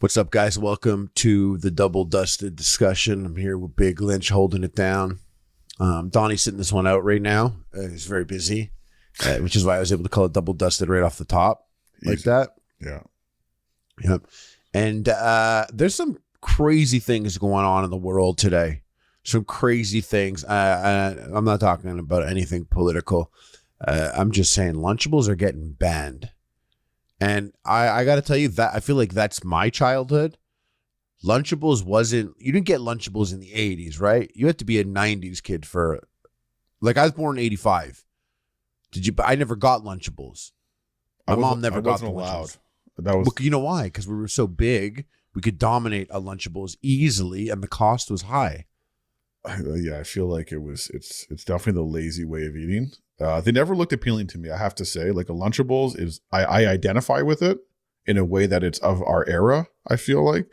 What's up, guys? Welcome to the Double Dusted discussion. I'm here with Big Lynch holding it down. Donnie's sitting this one out right now. He's very busy, which is why I was able to call it Double Dusted right off the top like that. Yeah. Yep. And there's some crazy things going on in the world today. Some crazy things. I'm not talking about anything political. I'm just saying Lunchables are getting banned. And I got to tell you that I feel like that's my childhood. Lunchables you didn't get Lunchables in the 80s, right? You had to be a 90s kid for, like, I was born in 85. I never got Lunchables. My mom never got the Lunchables. Well, you know why? Because we were so big, we could dominate a Lunchables easily, and the cost was high. Yeah, I feel like it's definitely the lazy way of eating. They never looked appealing to me, I have to say. Like, a Lunchables is, I identify with it in a way that it's of our era, I feel like.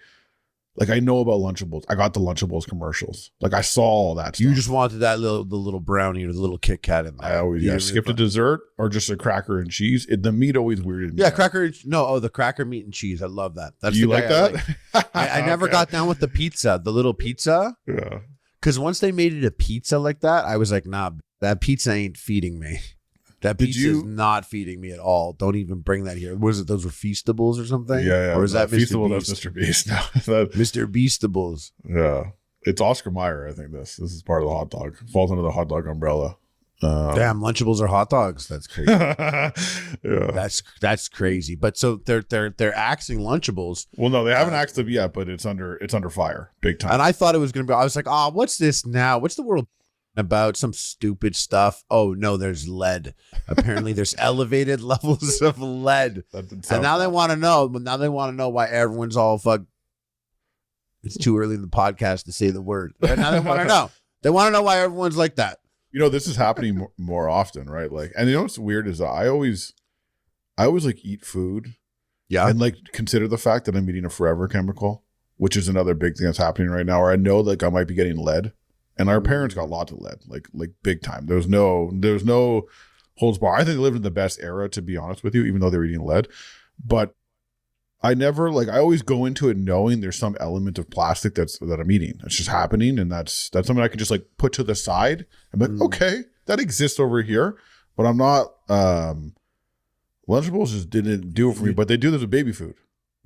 Like, I know about Lunchables. I got the Lunchables commercials. Like, I saw all that stuff. You just wanted the little brownie or the little Kit Kat in there. I always skipped a dessert or just a cracker and cheese. The meat always weirded me. Yeah, out. The cracker, meat, and cheese. I love that. That's you like that? I never got down with the pizza, the little pizza. Yeah. Because once they made it a pizza like that, I was like, nah, that pizza ain't feeding me. That pizza is not feeding me at all. Don't even bring that here. Was it those were Feastables or something? Yeah. Or is that Feastable? Mr. Beast? That's Mr. Beast. No, Mr. Beastables. Yeah. It's Oscar Mayer, I think this is part of the hot dog. Falls under the hot dog umbrella. Damn, Lunchables are hot dogs. That's crazy. Yeah. That's crazy. But so they're axing Lunchables. Well, no, they haven't axed them yet, but it's under fire, big time. And I thought it was gonna be. I was like, what's this now? What's the world about? Some stupid stuff. Oh no, there's lead. Apparently, there's elevated levels of lead. And now they want to know. But now they want to know why everyone's all fuck. It's too early in the podcast to say the word. But now they want to know. They want to know why everyone's like that. You know, this is happening more often, right? Like, and you know what's weird is that I always like eat food, and like consider the fact that I'm eating a forever chemical, which is another big thing that's happening right now. Or I know like I might be getting lead, and our parents got lots of lead, like big time. There's no holds bar. I think they lived in the best era, to be honest with you, even though they're eating lead. But I never I always go into it knowing there's some element of plastic that I'm eating. It's just happening, and that's something I can just like put to the side. I'm like, okay, that exists over here, but I'm not. Lunchables just didn't do it for me, but they do this with baby food.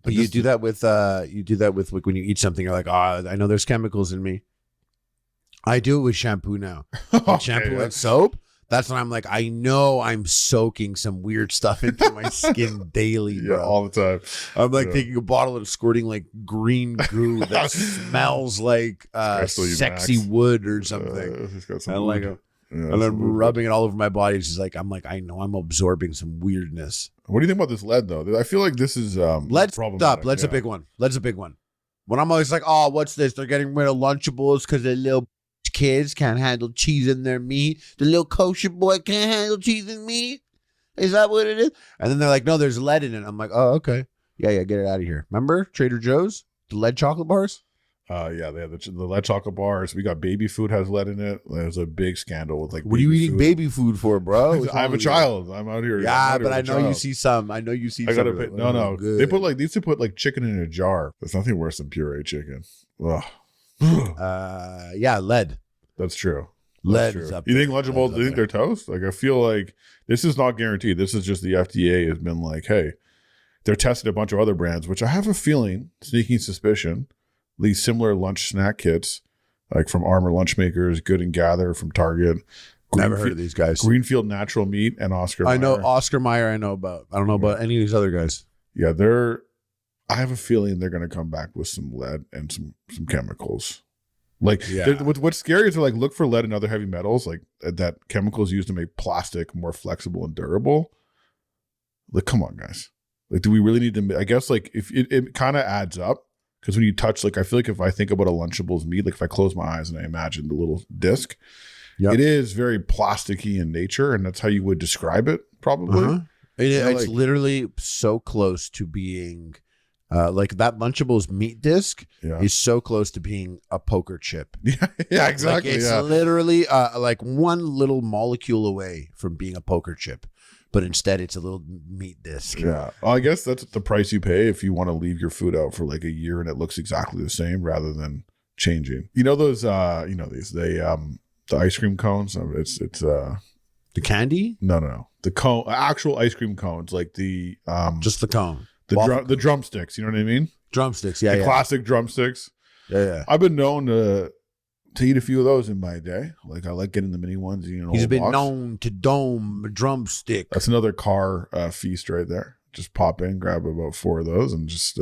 But you do that with like when you eat something, you're like, I know there's chemicals in me. I do it with shampoo now. Shampoo and soap. That's when I'm like, I know I'm soaking some weird stuff into my skin daily, bro. Yeah, all the time. I'm like taking a bottle and squirting like green goo that smells like sexy wood or something. I like it. Yeah, and I'm rubbing it all over my body. It's just like, I know I'm absorbing some weirdness. What do you think about this lead, though? I feel like this is lead's up. Lead's a big one. Lead's a big one. When I'm always like, what's this? They're getting rid of Lunchables because they're little kids can't handle cheese in their meat. The little kosher boy can't handle cheese and meat. Is that what it is? And then they're like, no, there's lead in it. I'm like, oh, okay. Yeah, get it out of here. Remember Trader Joe's? The lead chocolate bars? Yeah, they have the lead chocolate bars. We got baby food has lead in it. There's a big scandal with like. What are you eating baby food for, bro? I have a child. I'm out here. Yeah, but I know you see some. I know you see. I gotta pay. No. They used to put like chicken in a jar. There's nothing worse than pureed chicken. Ugh. Yeah, lead. That's true. Lead is up. You think Lunchables? Do you think they're toast? Like, I feel like this is not guaranteed. This is just the FDA has been like, hey, they're testing a bunch of other brands, which I have a feeling, sneaking suspicion, these similar lunch snack kits, like from Armor Lunch Makers, Good and Gather from Target. Never heard of these guys. Greenfield Natural Meat and Oscar Mayer. I know Oscar Mayer. I know about. I don't know about any of these other guys. Yeah, I have a feeling they're going to come back with some lead and some chemicals. Like, what's scary is to like look for lead and other heavy metals, like that chemicals used to make plastic more flexible and durable. Like, come on, guys. Like, do we really need to? I guess like if it kind of adds up, because when you touch, like, I feel like if I think about a Lunchables meat, like if I close my eyes and I imagine the little disc, it is very plasticky in nature, and that's how you would describe it, probably. It's literally so close to being. Like that Lunchables meat disc is so close to being a poker chip. Yeah, exactly. Like it's literally like one little molecule away from being a poker chip. but instead it's a little meat disc. Yeah. Well, I guess that's the price you pay if you want to leave your food out for like a year and it looks exactly the same rather than changing. You know those the ice cream cones? It's the candy? No. The cone, actual ice cream cones, like the just the cone. The drumsticks, you know what I mean? Drumsticks, the classic drumsticks. Yeah. I've been known to eat a few of those in my day. Like I like getting the mini ones. He's been known to dome a drumstick. That's another car feast right there. Just pop in, grab about 4 of those, and just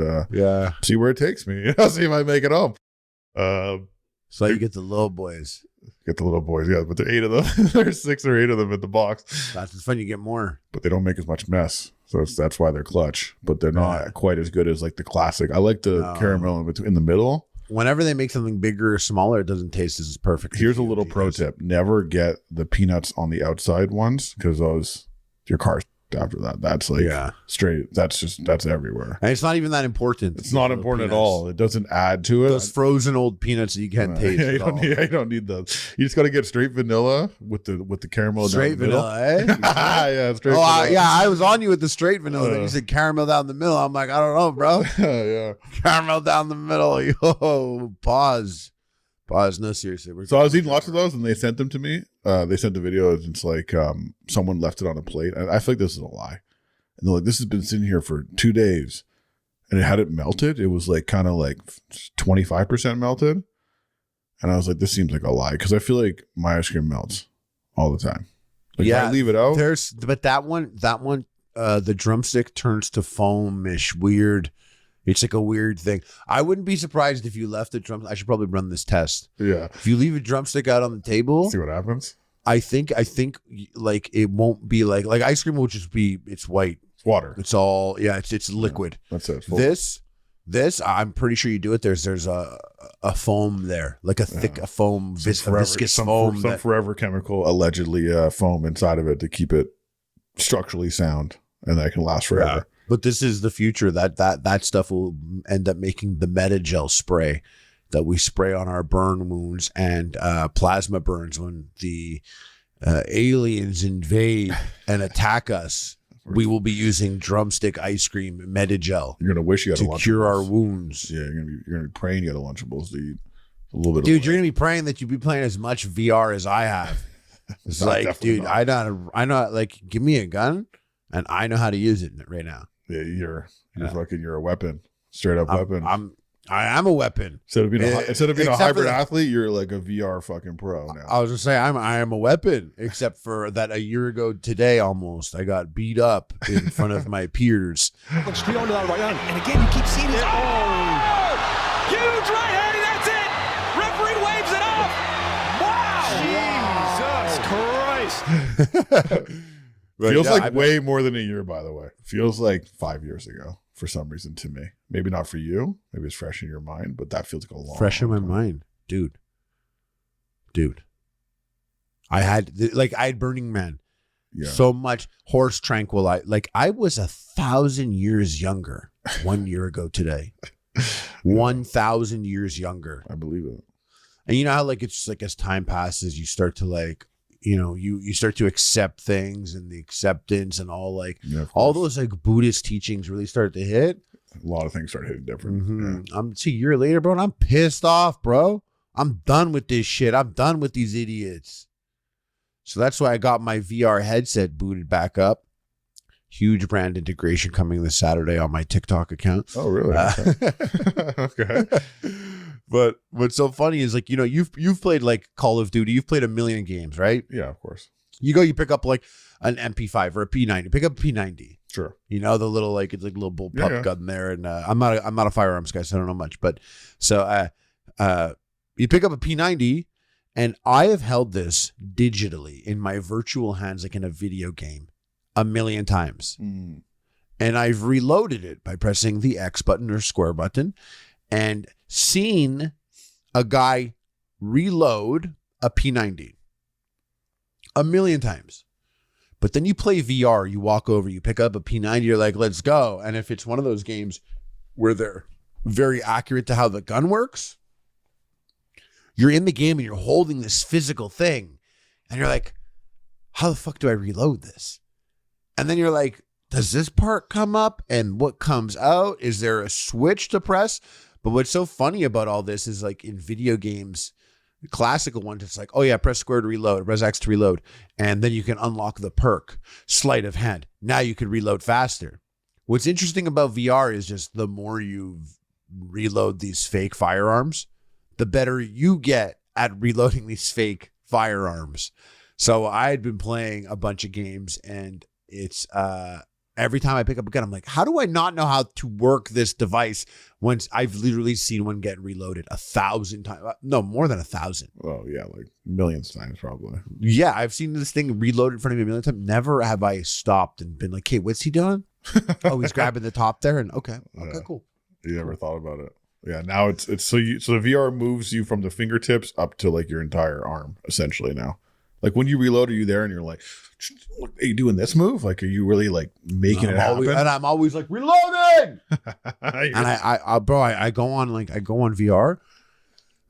see where it takes me. I'll see if I make it home. So you get the little boys. Get the little boys, yeah, but there are 8 of them. There's 6 or 8 of them in the box. That's fun. You get more, but they don't make as much mess. So that's why they're clutch. But they're not quite as good as like the classic. I like the caramel in the middle. Whenever they make something bigger or smaller, it doesn't taste as perfect. Here's a little pro tip: never get the peanuts on the outside ones because your car's after that. That's like straight. That's everywhere. And it's not even that important. It's not important at all. It doesn't add to it. Those frozen old peanuts that you can't taste. Yeah, you don't need those. You just got to get straight vanilla with the caramel. Straight vanilla, eh? Yeah, straight vanilla. Yeah, I was on you with the straight vanilla. Then you said caramel down the middle. I'm like, I don't know, bro. Yeah. Caramel down the middle. Yo, pause. No, seriously. So I was eating lots of those, and they sent them to me. They sent the video. It's like someone left it on a plate. And I feel like this is a lie. And they're like, this has been sitting here for 2 days, and it hadn't melted. It was like kind of like 25% melted. And I was like, this seems like a lie because I feel like my ice cream melts all the time. Like, if I leave it out. But that one, the drumstick turns to foamish, weird. It's like a weird thing. I wouldn't be surprised if you left the drum. I should probably run this test. Yeah. If you leave a drumstick out on the table, see what happens. I think like it won't be like ice cream will just be, it's white. It's water. It's all, it's liquid. Yeah, that's it. This, I'm pretty sure you do it. There's a foam there, like a thick foam, viscous foam. Some forever chemical, allegedly foam inside of it to keep it structurally sound and that can last forever. Yeah. But this is the future. That stuff will end up making the Metagel spray that we spray on our burn wounds and plasma burns when the aliens invade and attack us. We will be using drumstick ice cream Metagel. You're gonna wish you had to cure our wounds. Yeah, you're gonna be praying you had a Lunchables to eat a little bit. Dude, you're gonna be praying that you be playing as much VR as I have. It's like, dude, I know. Like, give me a gun, and I know how to use it right now. Yeah, you're a weapon, straight up weapon. I am a weapon. Instead of being a hybrid athlete, you're like a VR fucking pro now. I was just saying I am a weapon, except for that a year ago today almost I got beat up in front of my peers. Looks straight onto that right hand, and again you keep seeing it. Oh! Huge right hand, that's it. Referee waves it off. Wow! Jesus Christ! Feels like way more than a year, by the way. Feels like 5 years ago for some reason to me. Maybe not for you. Maybe it's fresh in your mind, but that feels like a long fresh in my mind, dude. I had Burning Man. Yeah. So much horse tranquilizer. Like I was 1,000 years younger 1 year ago today. 1,000 years younger. I believe it. And you know how like it's just like as time passes, you start to like, you know, you start to accept things and the acceptance and all like all those like Buddhist teachings really start to hit. A lot of things start hitting different. Mm-hmm. Yeah. It's a year later, bro, and I'm pissed off, bro. I'm done with this shit. I'm done with these idiots. So that's why I got my VR headset booted back up. Huge brand integration coming this Saturday on my TikTok account. Oh, really? Okay. But what's so funny is like, you know, you've played like Call of Duty. You've played a million games, right? Yeah, of course. You pick up like an MP5 or a P90. Pick up a P90. Sure. You know, the little like it's like a little bullpup gun there. And I'm not a firearms guy, so I don't know much. But so you pick up a P90, and I have held this digitally in my virtual hands like in a video game a million times. Mm. And I've reloaded it by pressing the X button or square button and seen a guy reload a P90 a million times. But then you play VR, you walk over, you pick up a P90, you're like, let's go. And if it's one of those games where they're very accurate to how the gun works, you're in the game and you're holding this physical thing. And you're like, how the fuck do I reload this? And then you're like, does this part come up? And what comes out? Is there a switch to press? But what's so funny about all this is like in video games, the classical ones, it's like, oh yeah, press square to reload, press X to reload. And then you can unlock the perk, sleight of hand. Now you can reload faster. What's interesting about VR is just the more you reload these fake firearms, the better you get at reloading these fake firearms. So I had been playing a bunch of games, and it's every time I pick up a gun, I'm like, how do I not know how to work this device once I've literally seen one get reloaded 1,000 times? No, more than 1,000. Oh yeah, like millions of times probably. Yeah, I've seen this thing reloaded in front of me a million times. Never have I stopped and been like, hey, what's he doing? Oh, he's grabbing the top there, and okay, cool. You never thought about it. Yeah, now it's so the VR moves you from the fingertips up to like your entire arm essentially now. Like when you reload, are you there and you're like, are you doing this move? Like, are you really like making it happen? And I'm always like, reloading. And I go on VR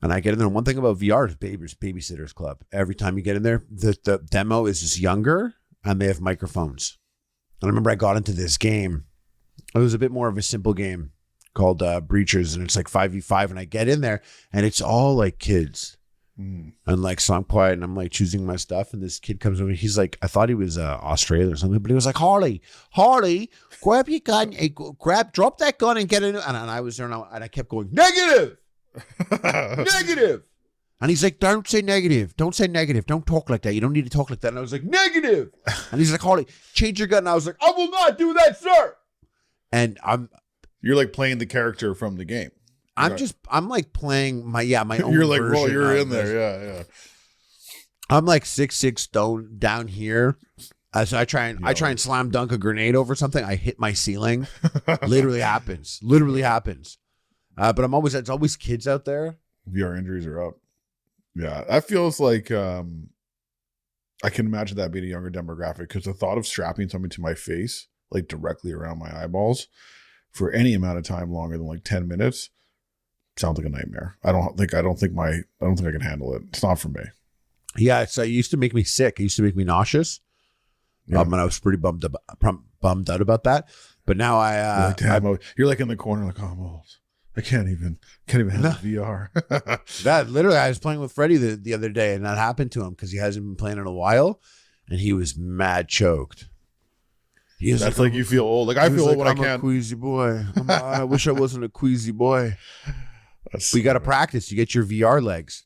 and I get in there. And one thing about VR is Babysitters Club. Every time you get in there, the demo is just younger and they have microphones. And I remember I got into this game. It was a bit more of a simple game called Breachers, and it's like 5v5. And I get in there and it's all like kids. And like, so I'm quiet and I'm like choosing my stuff, and this kid comes over. He's like, I thought he was Australian or something, but he was like, Harley, grab your gun, drop that gun and get in. And I was there and I kept going, negative. And he's like, don't say negative. Don't say negative. Don't talk like that. You don't need to talk like that. And I was like, negative. And he's like, Harley, change your gun. And I was like, I will not do that, sir. And you're like playing the character from the game. I'm like playing my own. You're like, version you're in this. there. Yeah. I'm like 6'6" stone down here. So I try and slam dunk a grenade over something. I hit my ceiling. Literally happens. But it's always kids out there. VR injuries are up. Yeah. That feels like, I can imagine that being a younger demographic, because the thought of strapping something to my face, like directly around my eyeballs for any amount of time longer than like 10 minutes, sounds like a nightmare. I don't think I can handle it. It's not for me. Yeah, it used to make me sick. It used to make me nauseous. Yeah. And I was pretty bummed out about that. But now you're like in the corner, like, oh, I'm old. I can't even handle VR. That literally, I was playing with Freddie the other day, and that happened to him because he hasn't been playing in a while, and he was mad choked. That's like you feel old. Like I feel old when I can't. I'm a queasy boy. I wish I wasn't a queasy boy. We got to practice. You get your VR legs.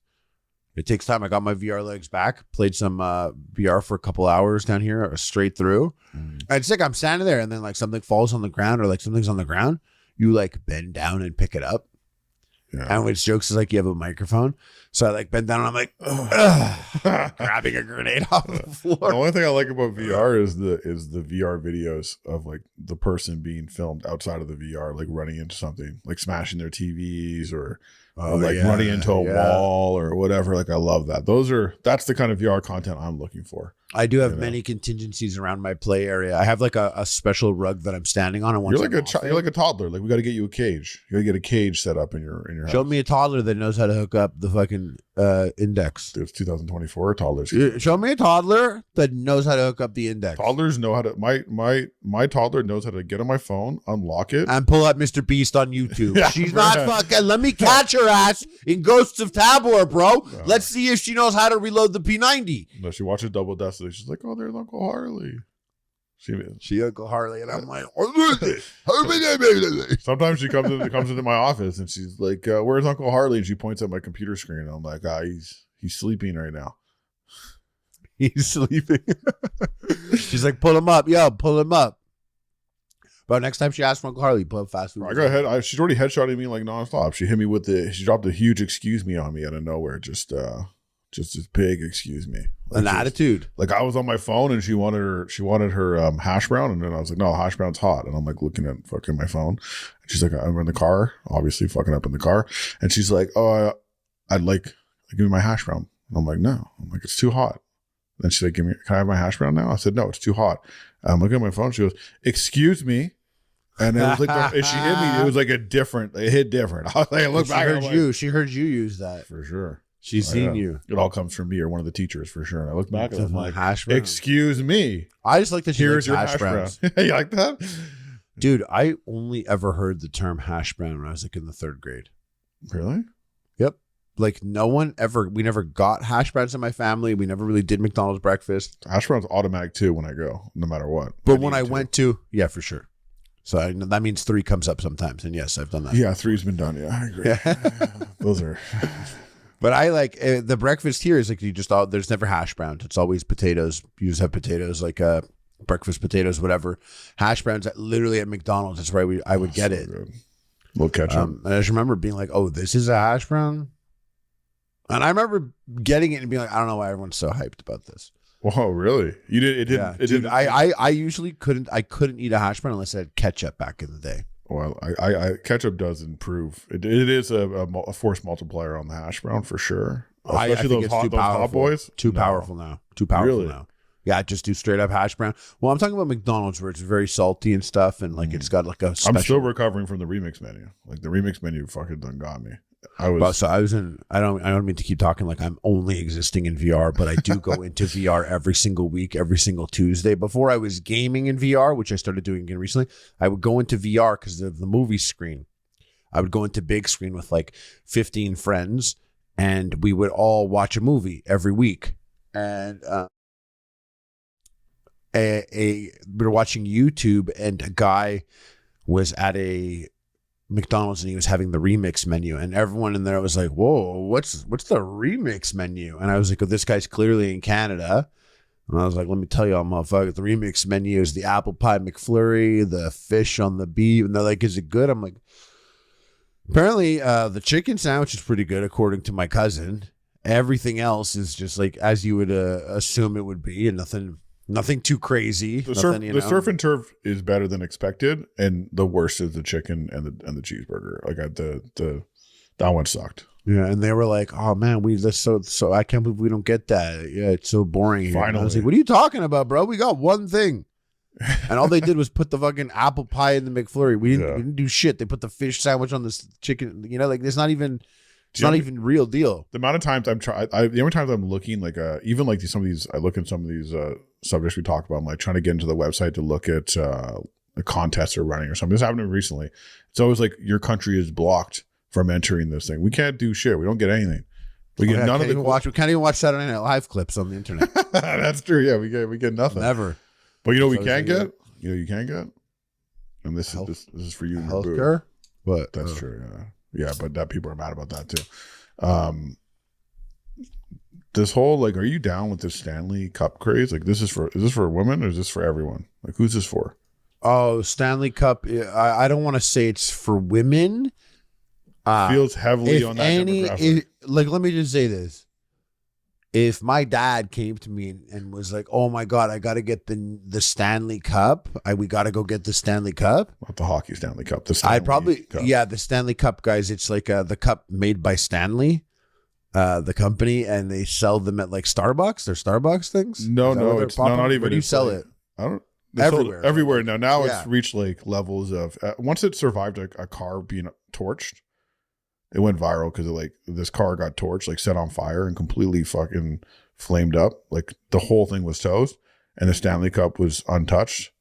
It takes time. I got my VR legs back. Played some VR for a couple hours down here, straight through. And it's like I'm standing there, and then like something falls on the ground, or like something's on the ground. You like bend down and pick it up. Yeah. And which jokes is like you have a microphone. So I like bend down and I'm like, grabbing a grenade off the floor. The only thing I like about VR is the VR videos of like the person being filmed outside of the VR, like running into something, like smashing their TVs or running into a wall or whatever. Like I love that. That's the kind of VR content I'm looking for. I do have many contingencies around my play area. I have like a special rug that I'm standing on. You're like a toddler. Like we got to get you a cage. You got to get a cage set up in your house. Show me a toddler that knows how to hook up the fucking index. Dude, it's 2024. Toddlers. Show me a toddler that knows how to hook up the index. Toddlers know how to. My toddler knows how to get on my phone, unlock it, and pull up Mr. Beast on YouTube. She's not fucking. Let me catch her ass in Ghosts of Tabor, bro. No. Let's see if she knows how to reload the P90. No, she watches Double Destiny. She's like, oh, there's Uncle Harley. She Uncle Harley, and I'm like, sometimes she comes into my office and she's like, where's Uncle Harley? And she points at my computer screen, and I'm like, he's sleeping right now. He's sleeping. She's like, pull him up, pull him up. But next time she asks for Uncle Harley, pull up fast food. I go ahead. She's already headshotting me like nonstop. She hit me she dropped a huge excuse me on me out of nowhere. Just this big excuse me. Like an attitude. Like I was on my phone and she wanted her hash brown, and then I was like, no, hash brown's hot. And I'm like looking at fucking my phone. And she's like, I'm in the car, obviously fucking up in the car. And she's like, oh, give me my hash brown. And I'm like, no. I'm like, it's too hot. Then she's like, can I have my hash brown now? I said, no, it's too hot. I'm looking at my phone. She goes, excuse me. And it was like, she hit me. It was like it hit different. I was like, I look back. She heard you use that. For sure. She's seen you. It all comes from me or one of the teachers for sure. And I look back at it, I'm like, hash brown. excuse me. I just like that she Here's likes your hash browns. brown. You like that? Dude, I only ever heard the term hash brown when I was like in the 3rd grade. Really? Yep. Like we never got hash browns in my family. We never really did McDonald's breakfast. Hash brown's automatic too when I go, no matter what. But when I went to, yeah, for sure. So that means 3 comes up sometimes. And yes, I've done that. Yeah, 3's been done. Yeah, I agree. Those are... But I like the breakfast here is like there's never hash browns. It's always potatoes. You just have potatoes, like breakfast potatoes, whatever. Hash browns literally at McDonald's. That's where I would get it. Good. Little ketchup. And I just remember being like, oh, this is a hash brown. And I remember getting it and being like, I don't know why everyone's so hyped about this. Whoa, really? You did? It didn't. Yeah, it dude, didn't. I usually couldn't eat a hash brown unless I had ketchup back in the day. Well, I ketchup does improve. It is a force multiplier on the hash brown for sure. I Especially think those hot boys. Too powerful now. Too powerful now. Yeah, just do straight up hash brown. Well, I'm talking about McDonald's where it's very salty and stuff, and like it's got like a special... I'm still recovering from the remix menu. Like the remix menu fucking done got me. I don't mean to keep talking like I'm only existing in VR, but I do go into VR every single week, every single Tuesday. Before I was gaming in VR, which I started doing again recently, I would go into VR because of the movie screen. I would go into big screen with like 15 friends, and we would all watch a movie every week. And we were watching YouTube, and a guy was at a McDonald's and he was having the remix menu, and everyone in there was like, whoa, what's the remix menu? And I was like, oh, this guy's clearly in Canada. And I was like, let me tell y'all, motherfucker, the remix menu is the apple pie McFlurry, the fish on the beef. And they're like, is it good? I'm like, apparently the chicken sandwich is pretty good according to my cousin. Everything else is just like as you would assume it would be, and nothing too crazy. The surf and turf is better than expected, and the worst is the chicken and the cheeseburger. Like that one sucked. Yeah, and they were like, "Oh man, so I can't believe we don't get that. Yeah, it's so boring here." Finally, I was like, "What are you talking about, bro? We got one thing." And all they did was put the fucking apple pie in the McFlurry. We didn't do shit. They put the fish sandwich on the chicken. You know, like it's not even real deal. The amount of times the only times I'm looking like even like some of these, I look at some of these subjects we talk about. I'm like trying to get into the website to look at the contests are running or something. This happened to me recently. It's always like your country is blocked from entering this thing. We can't do shit. We don't get anything. We get none of the. We can't even watch Saturday Night Live clips on the internet. That's true. Yeah, we get nothing. Never. But you know we can get. You know you can get. And this is for you and your boo. Healthcare. But that's true. Yeah, but that people are mad about that too. This whole like, are you down with this Stanley Cup craze? Like, is this for women or is this for everyone? Like, who's this for? Oh, Stanley Cup. I don't want to say it's for women. Feels heavily on that demographic. Let me just say this. If my dad came to me and was like, "Oh my God, I got to get the Stanley Cup. We got to go get the Stanley Cup." Not the hockey Stanley Cup. The Stanley Cup. The Stanley Cup, guys. It's like the cup made by Stanley, the company, and they sell them at like Starbucks. They're Starbucks things. No, it's not even. Where do you sell it? I don't. Everywhere. Everywhere now. Now it's reached like levels of once it survived a car being torched. It went viral because this car got torched, like set on fire and completely fucking flamed up. Like the whole thing was toast, and the Stanley Cup was untouched.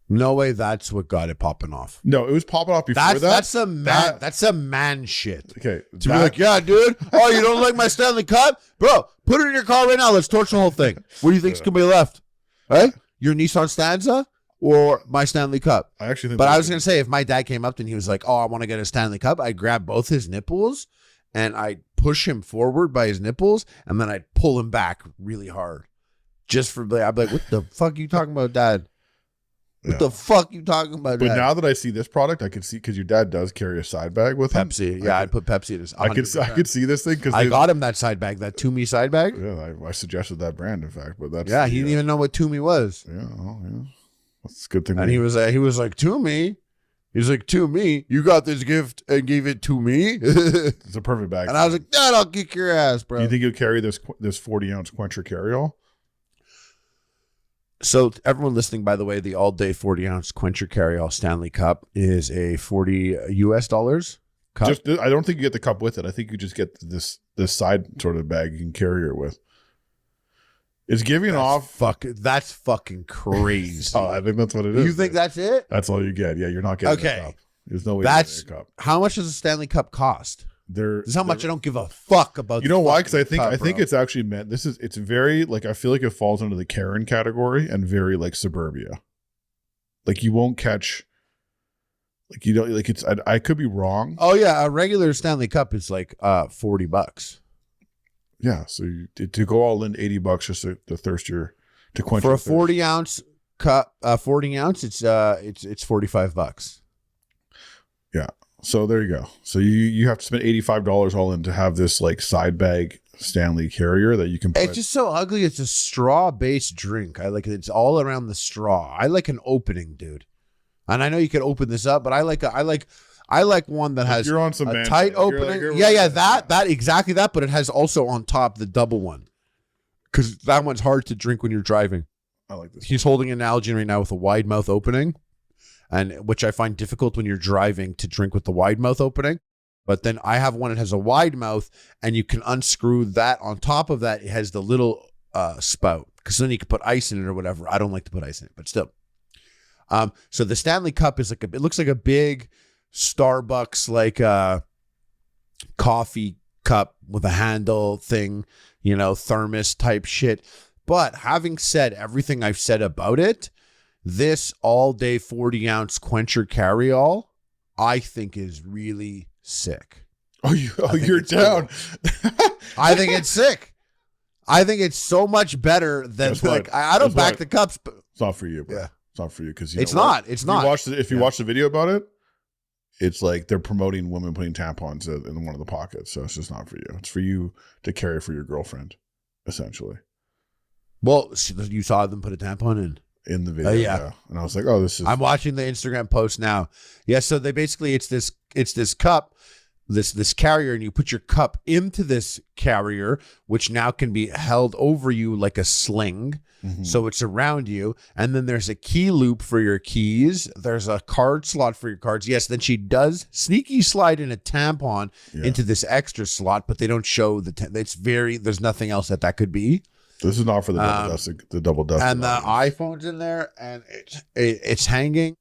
No way, that's what got it popping off. No, it was popping off before that. That's a man shit. Okay, to be like, yeah, dude. Oh, you don't like my Stanley Cup, bro? Put it in your car right now. Let's torch the whole thing. What do you think's gonna be left? Right? Your Nissan Stanza or my Stanley Cup? I actually think. But I was gonna say, if my dad came up and he was like, "Oh, I want to get a Stanley Cup," I'd grab both his nipples and I'd push him forward by his nipples, and then I'd pull him back really hard, just for. I'd be like, "What the fuck are you talking about, Dad? What the fuck you talking about?" But now that I see this product, I can see because your dad does carry a side bag with him. Pepsi. Yeah, I'd put Pepsi in his. I could see this thing because I got him that side bag, that Toomey side bag. Yeah, I suggested that brand, in fact, but that's he didn't even know what Toomey was. Yeah, that's a good thing. And he was like Toomey. He's like, to me, you got this gift and gave it to me. It's a perfect bag. And I was like, Dad, I'll kick your ass, bro. Do you think you'll carry this 40-ounce quencher carry-all? So everyone listening, by the way, the all-day 40-ounce quencher carry-all Stanley Cup is a $40 US. cup? I don't think you get the cup with it. I think you just get this side sort of bag you can carry her with. It's giving off. That's fucking crazy. Oh, I think that's what it is. You think that's it? That's all you get. Yeah, you're not getting a cup. There's no way that's to get a cup. How much does a Stanley Cup cost? This is how much I don't give a fuck about. You know why? Because I think it's actually meant. It's very like I feel like it falls under the Karen category and very like suburbia. Like you won't catch. Like you don't like it's. I could be wrong. Oh yeah, a regular Stanley Cup is like $40. Yeah, so to go all in $80 just to thirst to quench for your a 40-ounce cup. 40 ounce, it's $45. Yeah. So there you go. So you have to spend $85 all in to have this like side bag Stanley carrier that you can put. It's just so ugly. It's a straw-based drink. I like it. It's all around the straw. I like an opening, dude. And I know you can open this up, but I like one that has you're on some a tight opening. That exactly that, but it has also on top the double one. Because that one's hard to drink when you're driving. I like this. He's holding an Nalgene right now with a wide mouth opening, and which I find difficult when you're driving to drink with the wide mouth opening. But then I have one that has a wide mouth, and you can unscrew that. On top of that, it has the little spout, because then you can put ice in it or whatever. I don't like to put ice in it, but still. So the Stanley Cup is it looks like a big Starbucks like coffee cup with a handle thing, thermos type shit. But having said everything I've said about it, this all day 40-ounce quencher carry-all, I think is really sick. You're down. I think it's sick. I think it's so much better than I don't back the cups, but it's not for you, bro. Yeah. It's not for you because it's not. If you watch the video about it, it's like they're promoting women putting tampons in one of the pockets. So it's just not for you. It's for you to carry for your girlfriend, essentially. Well, you saw them put a tampon in the video, yeah. And I was like, oh, this is. I'm watching the Instagram post now. Yeah, so they basically it's this cup. This carrier, and you put your cup into this carrier, which now can be held over you like a sling. Mm-hmm. So it's around you. And then there's a key loop for your keys. There's a card slot for your cards. Yes, then she does sneaky slide in a tampon into this extra slot, but they don't show there's nothing else that could be. This is not for the double dust. And the iPhone's in there, and it's hanging.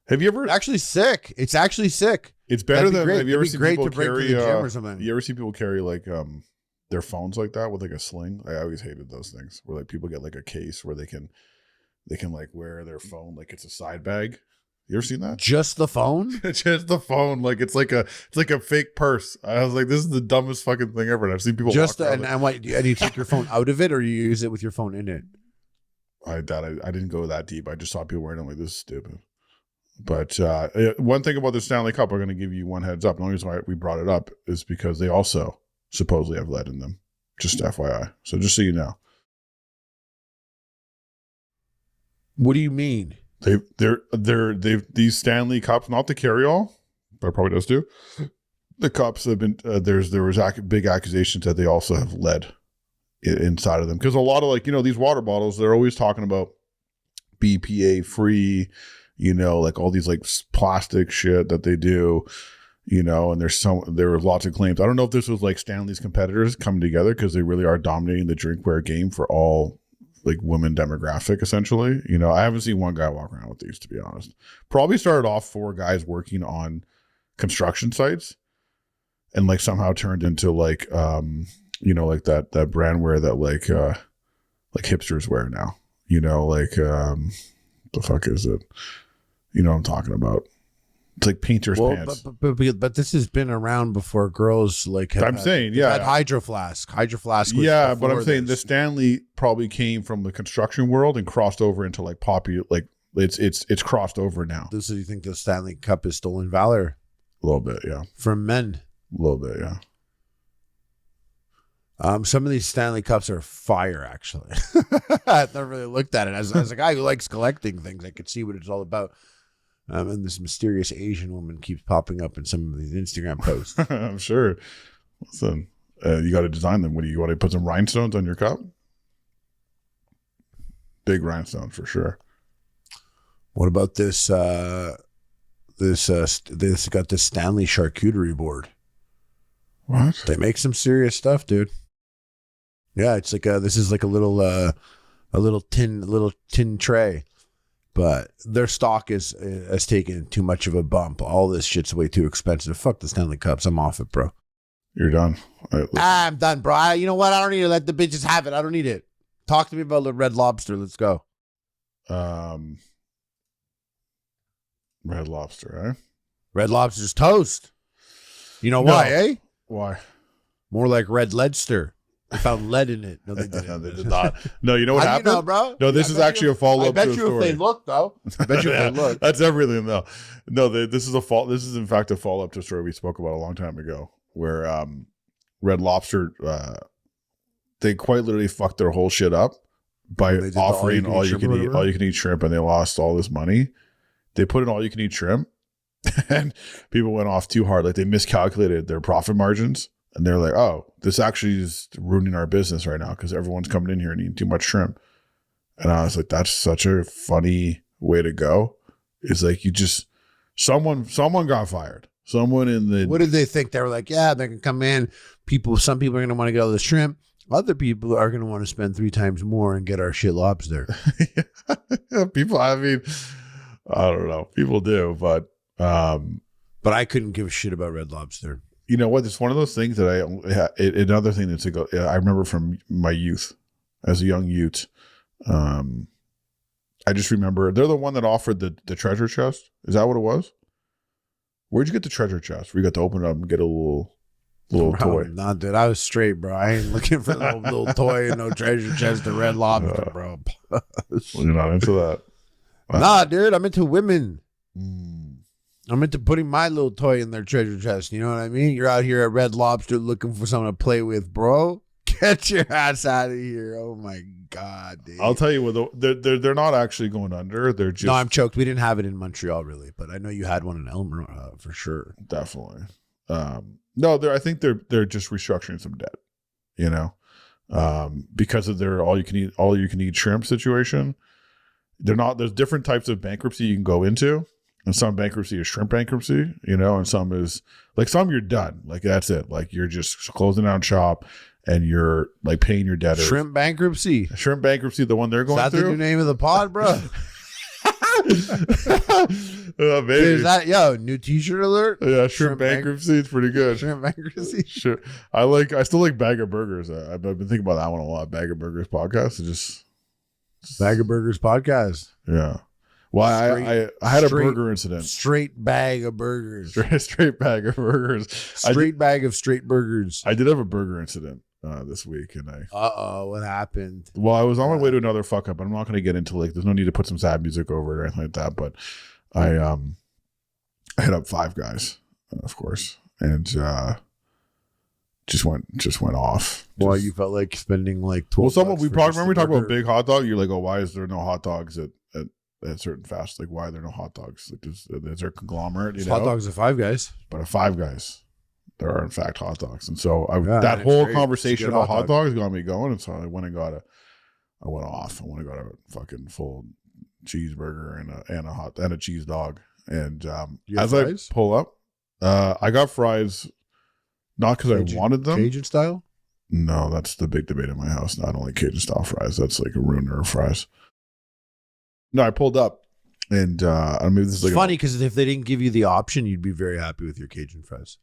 Have you ever actually sick? It's actually sick. It's better than. Have you ever seen people carry? Or something? You ever see people carry like their phones like that with like a sling? I always hated those things where like people get like a case where they can like wear their phone like it's a side bag. You ever seen that? Just the phone? Just the phone. Like it's like a fake purse. I was like, this is the dumbest fucking thing ever. And I've seen people and you take your phone out of it, or you use it with your phone in it? I didn't go that deep. I just saw people wearing it. I'm like, this is stupid. But one thing about the Stanley Cup, I'm going to give you one heads up. The only reason why we brought it up is because they also supposedly have lead in them. Just FYI. So just so you know. What do you mean? They've these Stanley Cups, not the carry-all, but probably does too. The cups have been there was big accusations that they also have lead inside of them, because a lot of these water bottles, they're always talking about BPA free. Like all these like plastic shit that they do, and there were lots of claims. I don't know if this was like Stanley's competitors coming together, because they really are dominating the drinkware game for all like women demographic, essentially. I haven't seen one guy walk around with these, to be honest. Probably started off 4 guys working on construction sites and like somehow turned into like, like that brand wear that like hipsters wear now, the fuck is it? You know what I'm talking about? It's like painter's pants. But this has been around before girls like. Had Hydro Flask. Hydro Flask. Yeah, but I'm saying the Stanley probably came from the construction world and crossed over into like popular. Like it's crossed over now. So you think the Stanley Cup is stolen valor? A little bit, yeah. From men. A little bit, yeah. Some of these Stanley Cups are fire, actually. I've never really looked at it. As a guy who likes collecting things, I could see what it's all about. And this mysterious Asian woman keeps popping up in some of these Instagram posts. I'm sure. Listen, you got to design them. What do you want to put some rhinestones on your cup? Big rhinestones for sure. What about this this got this Stanley charcuterie board. What? They make some serious stuff, dude. Yeah, it's like this is like a little tin tray, but their stock has taken too much of a bump. All this shit's way too expensive. Fuck the Stanley Cups. I'm off it, bro. You're done. Right, I'm done, bro. You know what? I don't need to let the bitches have it. I don't need it. Talk to me about the Red Lobster. Let's go. Red Lobster, eh? Red Lobster's toast. You know why, eh? Why? More like Red Leadster. They found lead in it. No, they didn't. No, they did not. No, you know what happened? You know, bro? No, this is actually a follow-up to a story. I bet you if they look, though. I bet you if they look. That's everything, though. No, this is in fact a follow-up to a story we spoke about a long time ago, where Red Lobster, they quite literally fucked their whole shit up by offering all you can eat shrimp, and they lost all this money. They put in all you can eat shrimp, and people went off too hard. Like they miscalculated their profit margins, and they're like, "Oh, this actually is ruining our business right now because everyone's coming in here and eating too much shrimp." And I was like, "That's such a funny way to go." It's like you just someone got fired. Someone in the what did they think? They were like, "Yeah, they can come in. Some people are going to want to get all the shrimp. Other people are going to want to spend 3 times more and get our shit lobster." Yeah, people. I mean, I don't know. People do, but I couldn't give a shit about Red Lobster. You know what? It's one of those things that another thing that's I remember from my youth, as a young youth. I just remember they're the one that offered the treasure chest. Is that what it was? Where'd you get the treasure chest? Where you got to open it up and get a little toy? Nah, dude, I was straight, bro. I ain't looking for no little toy and no treasure chest of Red Lobster, bro. Well, you're not into that. Wow. Nah, dude, I'm into women. I'm into putting my little toy in their treasure chest. You know what I mean? You're out here at Red Lobster looking for someone to play with, bro. Get your ass out of here. Oh, my God, dude. I'll tell you what, they're not actually going under. They're just... No, I'm choked. We didn't have it in Montreal, really, but I know you had one in Elmer for sure. Definitely. No, I think they're just restructuring some debt, you know, because of their all you can eat shrimp situation. There's different types of bankruptcy you can go into, and some bankruptcy is shrimp bankruptcy, you know, and some is like some you're done, like that's it, like you're just closing down shop and you're like paying your debtors. Shrimp bankruptcy, the one they're going through. Is that the new name of the pod, bro? Maybe. Is that new T-shirt alert? Yeah, shrimp bankruptcy. It's pretty good. Shrimp bankruptcy. Sure. I still like Bag of Burgers. I've been thinking about that one a lot. Bag of Burgers podcast. Just Bag of Burgers podcast. Yeah. Well, I had a burger incident. Straight bag of burgers. Straight bag of burgers. Bag of straight burgers. I did have a burger incident this week, and what happened? Well, I was on my way to another fuck up, but I'm not going to get into like. There's no need to put some sad music over it or anything like that. But I hit up Five Guys, of course, and just went off. Well, you felt like spending like 12. Well, we talked about big hot dog. You're like, oh, why is there no hot dogs at certain fast? Like, why are there no hot dogs? Like, is there a conglomerate? You know? Hot dogs at Five Guys, but at Five Guys, there are in fact hot dogs. And so that whole conversation about hot dogs got me going. And so I went off. I went and got a fucking full cheeseburger and a cheese dog. And as fries? I pull up, I got fries. Not because I wanted them. Cajun style? No, that's the big debate in my house. Not only Cajun style fries. That's like a ruiner of fries. No, I pulled up, and I mean, this is like funny because if they didn't give you the option, you'd be very happy with your Cajun fries.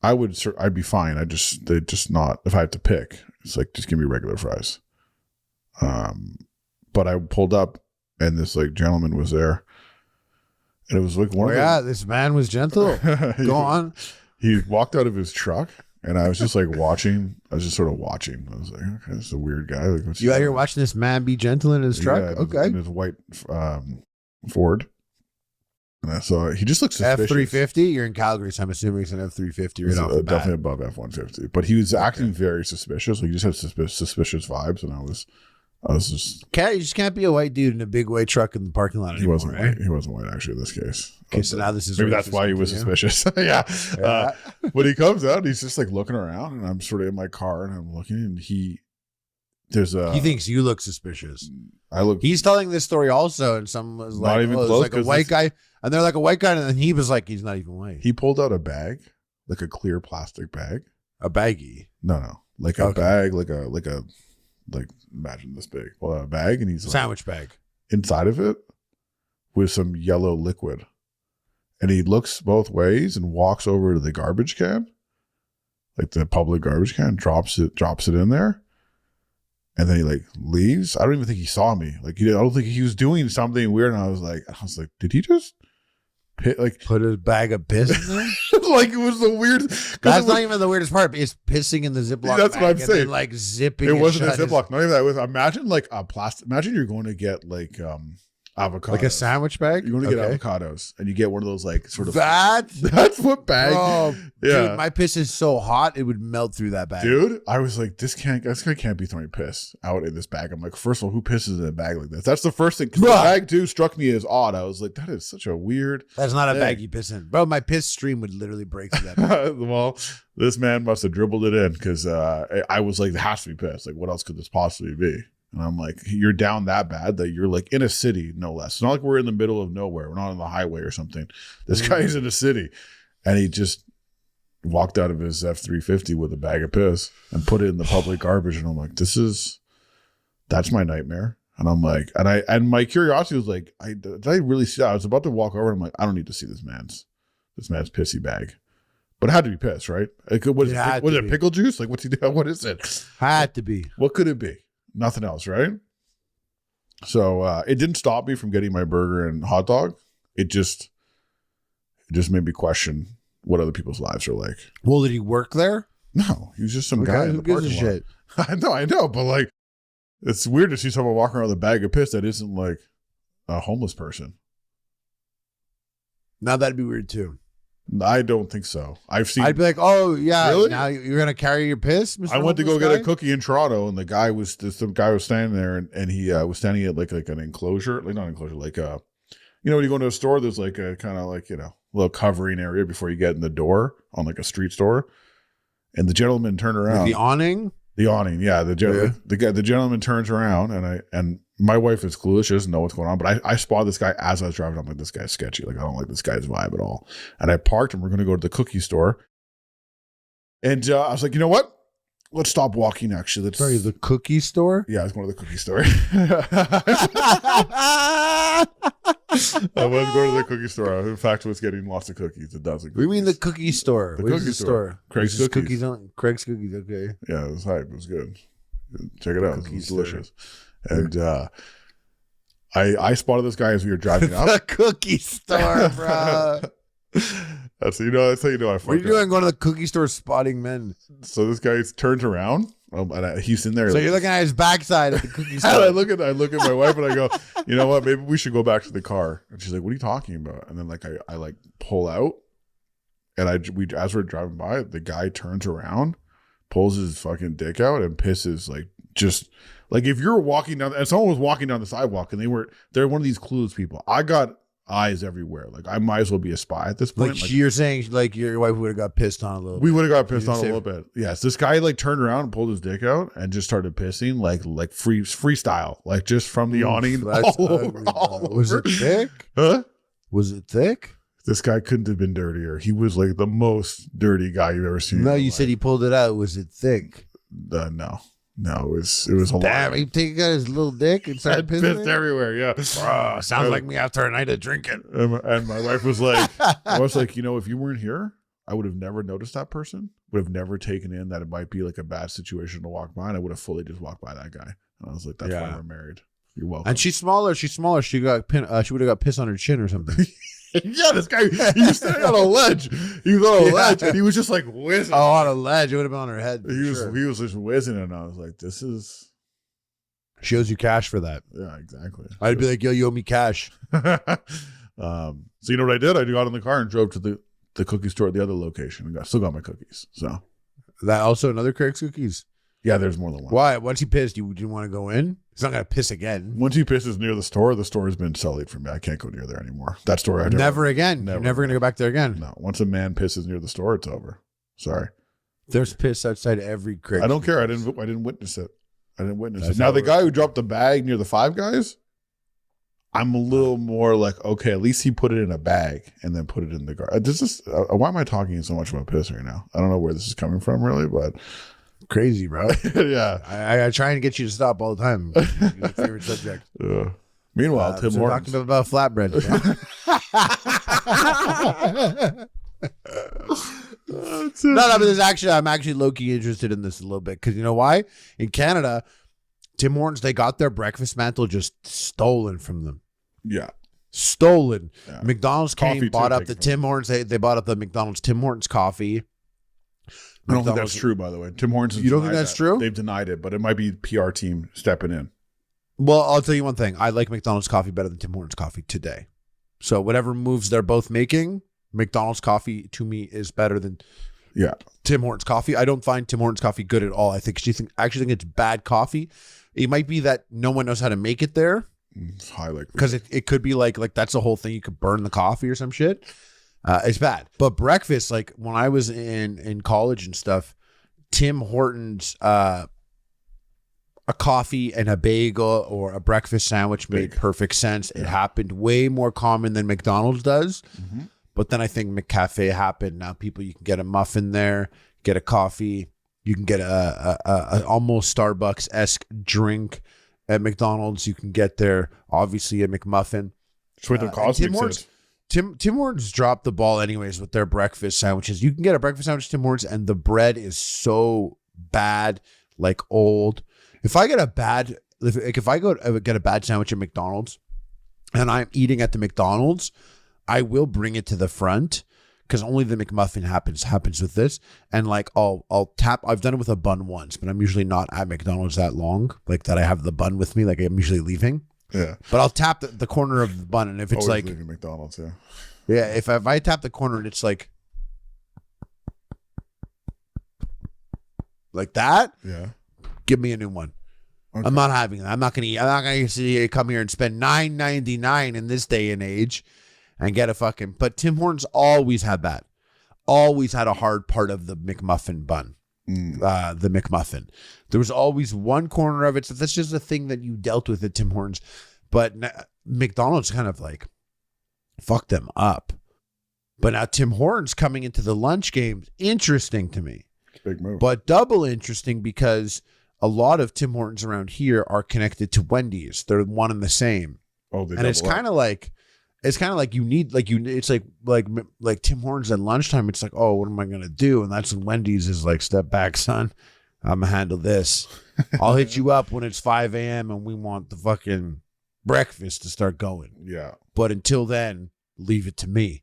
I'd be fine. They're just not. If I have to pick, it's like just give me regular fries. But I pulled up, and this like gentleman was there, and it was like this man was gentle. Go on. He walked out of his truck, and I was just like watching. I was just sort of watching. I was like, okay, this is a weird guy. Like, what's you out here watching this man be gentle in his truck? Yeah, okay. In his white Ford. And so he just looks suspicious. F-350? You're in Calgary, so I'm assuming it's an F-350 right off the bat. Definitely above F-150. But he was acting very suspicious. Like, he just had suspicious vibes, and I was just... You just can't be a white dude in a big white truck in the parking lot anymore. He wasn't white, actually, in this case. Okay, so now this is... Maybe that's why he was suspicious. Yeah. When he comes out, he's just, like, looking around, and I'm sort of in my car, and I'm looking, and he thinks you look suspicious. He's telling this story also, and someone was like, not even close, like a white guy. And they're like a white guy, and he was like, he's not even white. He pulled out a bag, like a clear plastic bag. A baggie. No. Like a bag, like imagine this big. Well, a bag, and he's like, sandwich bag. Inside of it with some yellow liquid. And he looks both ways and walks over to the garbage can, like the public garbage can, drops it in there. And then he like leaves. I don't even think he saw me. Like I don't think he was doing something weird. And I was like, did he just put a bag of piss in there? Like it was the weirdest. That's not even the weirdest part. It's pissing in the Ziploc. That's bag what I'm saying. Then, like zipping. It wasn't a Ziploc. Not even that. It was, imagine like a plastic. Imagine you're going to get like avocados. Like a sandwich bag? You want to get avocados and you get one of those like sort of that's what bag. Bro, yeah. Dude, my piss is so hot it would melt through that bag. Dude, I was like, this guy can't be throwing piss out in this bag. I'm like, first of all, who pisses in a bag like this? That's the first thing. The bag too struck me as odd. I was like, that is such a weird. That's not a bag you piss in. Bro, my piss stream would literally break through that bag. Well, this man must have dribbled it in because I was like, there has to be piss. Like, what else could this possibly be? And I'm like, you're down that bad that you're like in a city, no less. It's not like we're in the middle of nowhere. We're not on the highway or something. This guy's in a city. And he just walked out of his F-350 with a bag of piss and put it in the public garbage. And I'm like, that's my nightmare. And I'm like, and my curiosity was like, did I really see that? I was about to walk over and I'm like, I don't need to see this man's pissy bag. But it had to be piss, right? Was it pickle juice? Like, what's he doing? What is it? Had to be. What could it be? Nothing else, right? So it didn't stop me from getting my burger and hot dog. It just made me question what other people's lives are like. Well, did he work there? No, he was just some guy in the parking lot. Shit? I know, but like, it's weird to see someone walking around with a bag of piss that isn't like a homeless person. Now that'd be weird too. I don't think so. I'd be like, oh yeah, really? Now you're gonna carry your piss, Mr. I went to go guy? get a cookie in Toronto, and the guy was standing there, and he was standing at like an enclosure, like not enclosure, like when you go into a store, there's like a kind of like little covering area before you get in the door on like a street store, and the gentleman turned around. Like the awning. The awning, yeah. The gentleman turns around, and my wife is clueless; she doesn't know what's going on. But I spotted this guy as I was driving. I'm like, this guy's sketchy. Like, I don't like this guy's vibe at all. And I parked, and we're going to go to the cookie store. And I was like, you know what? Let's stop walking. Actually, Sorry, the cookie store? Yeah, I was going to the cookie store. I was going to the cookie store. In fact, I was getting lots of cookies. A dozen. We mean the cookie store. The cookie store. Craig's Cookies. Craig's Cookies. Okay. Yeah, it was hype. It was good. Check it out. It was delicious. And I spotted this guy as we were driving up. The cookie store, bro. That's how you know. I fucked up. What are you doing going to the cookie store spotting men? So this guy turns around. And he's in there. So you're looking at his backside at the cookie store. And I look at my wife and I go, you know what? Maybe we should go back to the car. And she's like, what are you talking about? And then like I like pull out, and as we're driving by, the guy turns around, pulls his fucking dick out, and pisses like just like if you're walking down and someone was walking down the sidewalk and they're one of these clueless people. I got eyes everywhere. Like I might as well be a spy at this point. Like you're saying, like your wife would have got pissed on a little. We would have got pissed on a little bit. Yes, this guy like turned around and pulled his dick out and just started pissing like freestyle, like just from the awning. All over. Was it thick? Huh? Was it thick? This guy couldn't have been dirtier. He was like the most dirty guy you've ever seen. No, you said he pulled it out. Was it thick? No, it was a lot. Damn, he out his little dick and started pissing everywhere. Yeah, sounds like me after a night of drinking. And my wife was like, if you weren't here, I would have never noticed that person. Would have never taken in that it might be like a bad situation to walk by, and I would have fully just walked by that guy. And I was like, that's why we're married. You're welcome. And she's smaller. She would have got piss on her chin or something. Yeah, this guy, he was standing on a ledge. He was on a ledge, and he was just like whizzing. Oh, on a ledge. It would have been on her head. He was just whizzing, and I was like, this is... She owes you cash for that. Yeah, exactly. I'd be like, yo, you owe me cash. So you know what I did? I got in the car and drove to the cookie store at the other location, and still got my cookies. So that also another Craig's Cookies? Yeah, there's more than one. Why? Once he pissed, you didn't want to go in? He's not going to piss again. Once he pisses near the store has been sullied for me. I can't go near there anymore. That store, never again. You're never going to go back there again. No. Once a man pisses near the store, it's over. Sorry. There's piss outside every Craig's. I don't care. I didn't witness it. Now the guy who dropped the bag near the Five Guys, I'm a little more like, okay, at least he put it in a bag and then put it in the garbage. This is why am I talking so much about piss right now? I don't know where this is coming from, really, but crazy, bro. Yeah, I try and get you to stop all the time. Your favorite subject. Meanwhile, Tim Hortons talking about flatbread. But this actually, I'm actually low key interested in this a little bit because you know why? In Canada, Tim Hortons, they got their breakfast mantle just stolen from them. Yeah. Stolen. Yeah. McDonald's Coffee bought too, up the Tim Hortons. They bought up the McDonald's Tim Hortons coffee. I don't think that's true, by the way. Tim Hortons has You don't think that's true? They've denied it, but it might be PR team stepping in. Well, I'll tell you one thing. I like McDonald's coffee better than Tim Hortons coffee today. So whatever moves they're both making, McDonald's coffee to me is better than Tim Hortons coffee. I don't find Tim Hortons coffee good at all. I actually think it's bad coffee. It might be that no one knows how to make it there. It's high likelihood. Because it could be like that's the whole thing. You could burn the coffee or some shit. It's bad. But breakfast, like when I was in college and stuff, Tim Hortons, a coffee and a bagel or a breakfast sandwich made perfect sense. It happened way more common than McDonald's does. Mm-hmm. But then I think McCafe happened. Now you can get a muffin there, get a coffee. You can get a almost Starbucks-esque drink at McDonald's. You can get there, obviously, a McMuffin. Tim Hortons dropped the ball anyways with their breakfast sandwiches. You can get a breakfast sandwich at Tim Hortons, and the bread is so bad, like old. If I go get a bad sandwich at McDonald's, and I'm eating at the McDonald's, I will bring it to the front because only the McMuffin happens with this. And like I'll tap. I've done it with a bun once, but I'm usually not at McDonald's that long, like that I have the bun with me, like I'm usually leaving. Yeah. But I'll tap the corner of the bun, and if it's always like leaving McDonald's, if I tap the corner and it's like that, give me a new one. Okay. I'm not having that. I'm not gonna come here and spend $9.99 in this day and age and get a fucking. But Tim Hortons always had that. Always had a hard part of the McMuffin bun. The McMuffin. There was always one corner of it. So that's just a thing that you dealt with at Tim Hortons. But McDonald's kind of like fucked them up. But now Tim Hortons coming into the lunch game, interesting to me. Big move. But double interesting because a lot of Tim Hortons around here are connected to Wendy's. They're one and the same. And it's kind of like you need it's like Tim Hortons at lunchtime. It's like, oh, what am I gonna do? And that's when Wendy's is like, step back, son. I'm gonna handle this. I'll hit you up when it's 5 a.m. and we want the fucking breakfast to start going. Yeah. But until then, leave it to me.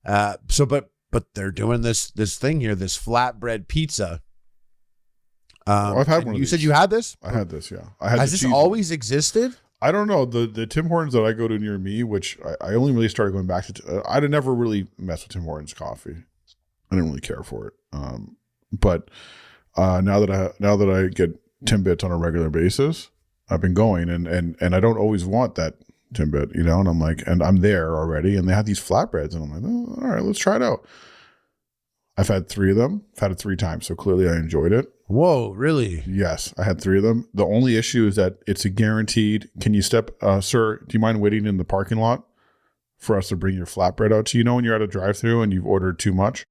But they're doing this thing here, this flatbread pizza. I've had one. You said you had this? I had this. Yeah. Has this always existed? I don't know. The Tim Hortons that I go to near me, which I only really started going back to, I'd never really messed with Tim Hortons coffee. I didn't really care for it. But now that I get Timbits on a regular basis, I've been going and I don't always want that Timbit, and I'm like, and I'm there already, and they have these flatbreads, and I'm like, oh, all right, let's try it out. I've had 3 of them. I've had it 3 times, so clearly I enjoyed it. Whoa, really? Yes, I had 3 of them. The only issue is that it's a guaranteed. Can you sir, do you mind waiting in the parking lot for us to bring your flatbread out to you? When you're at a drive-thru and you've ordered too much,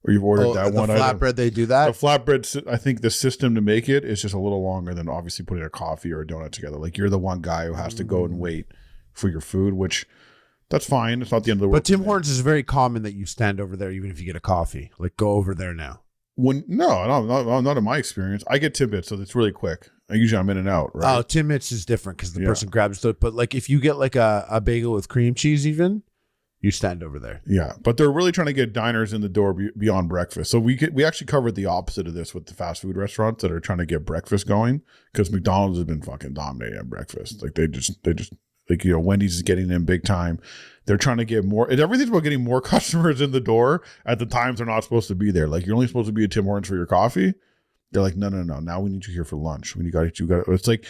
or you've ordered that one item. The flatbread, they do that? The flatbread, I think the system to make it is just a little longer than obviously putting a coffee or a donut together. Like you're the one guy who has to go and wait for your food, which that's fine. It's not the end of the world. But Tim Hortons is very common that you stand over there even if you get a coffee. Like go over there now. No, not in my experience. I get Timbits, so it's really quick. Usually I'm in and out, right? Oh, Timbits is different because the person grabs it. But like if you get like a bagel with cream cheese even, you stand over there. Yeah, but they're really trying to get diners in the door beyond breakfast. So we actually covered the opposite of this with the fast food restaurants that are trying to get breakfast going because McDonald's has been fucking dominating at breakfast. Like they just like, Wendy's is getting in big time. They're trying to get more. Everything's about getting more customers in the door at the times they're not supposed to be there. Like you're only supposed to be at Tim Hortons for your coffee. They're like, no. Now we need you here for lunch. When you got. It's like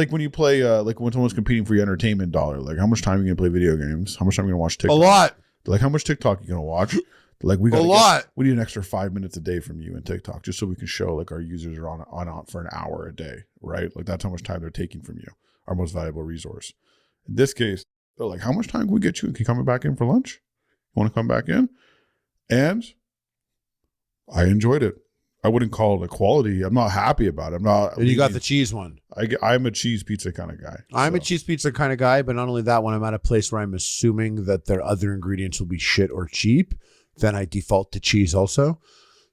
when you play, like when someone's competing for your entertainment dollar. Like how much time are you gonna play video games? How much time are you gonna watch TikTok? A lot. They're like how much TikTok are you gonna watch? Like we got a lot. We need an extra 5 minutes a day from you in TikTok just so we can show like our users are on for an hour a day, right? Like that's how much time they're taking from you, our most valuable resource. In this case, They're like, how much time can we get you? Can you come back in for lunch? You want to come back in? And I enjoyed it. I wouldn't call it a quality. I'm not happy about it. I'm not. And you got the cheese one. I'm a cheese pizza kind of guy. I'm a cheese pizza kind of guy, but not only that, when I'm at a place where I'm assuming that their other ingredients will be shit or cheap, then I default to cheese also.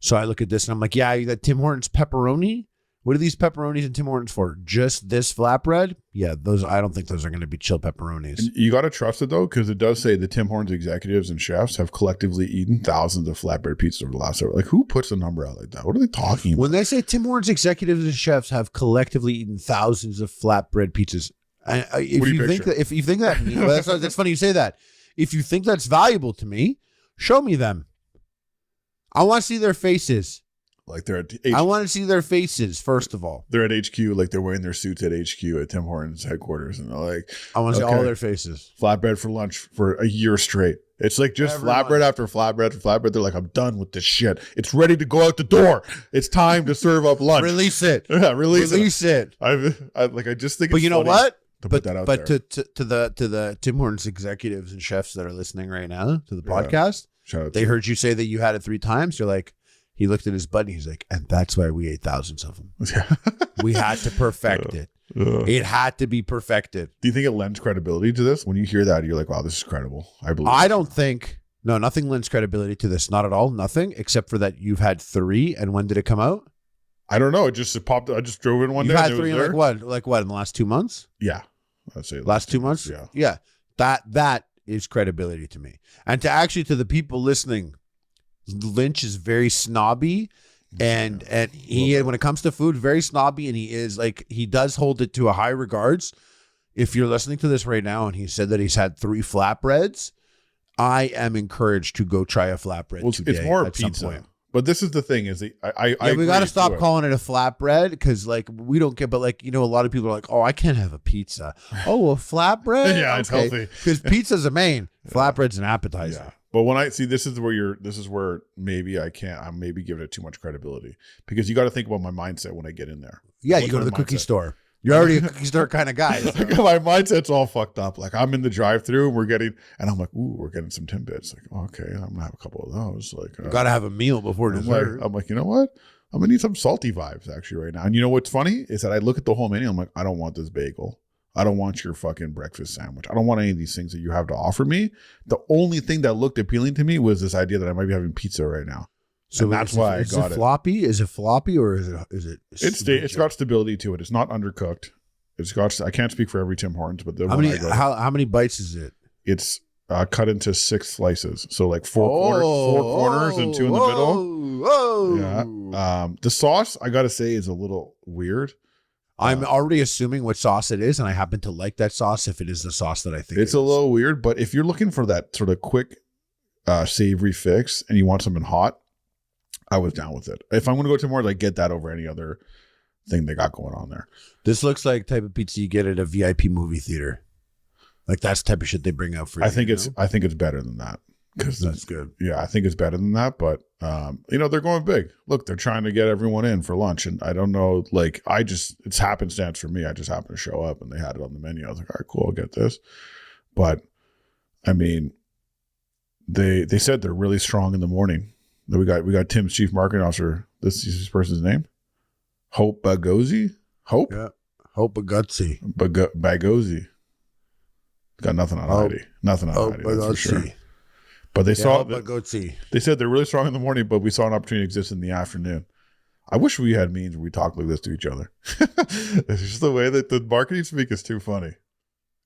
So I look at this and I'm like, yeah, you got Tim Hortons pepperoni. What are these pepperonis in Tim Hortons for? Just this flatbread? Yeah, those. I don't think those are going to be chill pepperonis. And you got to trust it though, because it does say the Tim Hortons executives and chefs have collectively eaten thousands of flatbread pizzas over the last hour. Like, who puts a number out like that? What are they talking about? When they say Tim Hortons executives and chefs have collectively eaten thousands of flatbread pizzas, if you think that, well, that's funny you say that. If you think that's valuable to me, show me them. I want to see their faces. Like they're at I want to see their faces, first of all. They're at HQ, like they're wearing their suits at HQ at Tim Hortons headquarters. And they're like, I want to see all their faces. Flatbread for lunch for a year straight. It's like just flatbread after flatbread after flatbread. They're like, I'm done with this shit. It's ready to go out the door. It's time to serve up lunch. Release it. Yeah, release it. I just think but it's you know funny what? To put that out there. to the Tim Hortons executives and chefs that are listening right now to the podcast, shout out they heard you say that you had it 3 times. You're like, he looked at his buddy. He's like, and that's why we ate thousands of them. We had to perfect it. It had to be perfected. Do you think it lends credibility to this? When you hear that, you're like, wow, this is credible. I believe. I don't think. No, nothing lends credibility to this. Not at all. Nothing, except for that you've had 3. And when did it come out? I don't know. It popped. I just drove in one day. You've had 3 in like what? In the last 2 months? Yeah. I'd say last 2 months? Yeah. That is credibility to me. And to the people listening, Lynch is very snobby and he, when it comes to food, very snobby, and he does hold it to a high regards. If you're listening to this right now and he said that he's had 3 flatbreads, I am encouraged to go try a flatbread today. It's more at pizza. Some point. But this is the thing is we got to stop calling it a flatbread because we don't get, but a lot of people are like, oh, I can't have a pizza. Oh, a flatbread? Yeah, it's healthy. Because pizza's a main, flatbread's an appetizer. Yeah. But when I see this is where maybe I'm maybe giving it too much credibility, because you got to think about my mindset when I get in there. Yeah, you go to the cookie store. You're already a cookie store kind of guy. So. My mindset's all fucked up. Like I'm in the drive-thru and I'm like, ooh, we're getting some Timbits. Like, okay, I'm gonna have a couple of those. Like, you gotta have a meal before dessert. I'm like, you know what? I'm gonna need some salty vibes actually right now. And you know what's funny is that I look at the whole menu. I'm like, I don't want this bagel. I don't want your fucking breakfast sandwich. I don't want any of these things that you have to offer me. The only thing that looked appealing to me was this idea that I might be having pizza right now. So that's why I got it. Floppy? Is it floppy or is it? It's got stability to it. It's not undercooked. It's got. I can't speak for every Tim Hortons, but how many bites is it? It's cut into 6 slices, so like 4 corners and 2 in the middle. Yeah. The sauce, I gotta say, is a little weird. I'm already assuming what sauce it is, and I happen to like that sauce if it is the sauce that I think it's a little weird. But if you're looking for that sort of quick, savory fix and you want something hot, I was down with it. If I'm going to go to more, get that over any other thing they got going on there. This looks like type of pizza you get at a VIP movie theater. Like that's the type of shit they bring out for you. I think it's better than that. Because that's good. Yeah, I think it's better than that. But they're going big. Look, they're trying to get everyone in for lunch, and I don't know. It's happenstance for me. I just happened to show up, and they had it on the menu. I was like, all right, cool, I'll get this. But I mean, they said they're really strong in the morning. We got Tim's chief marketing officer. This is this person's name, Hope Bagozzi. Hope. Yeah, Hope Bagozzi. Bagozzi. Got nothing on Heidi. Nothing on Heidi. That's for sure. But they said they're really strong in the morning, but we saw an opportunity exist in the afternoon. I wish we had means where we talk like this to each other. It's just the way that the marketing speak is too funny.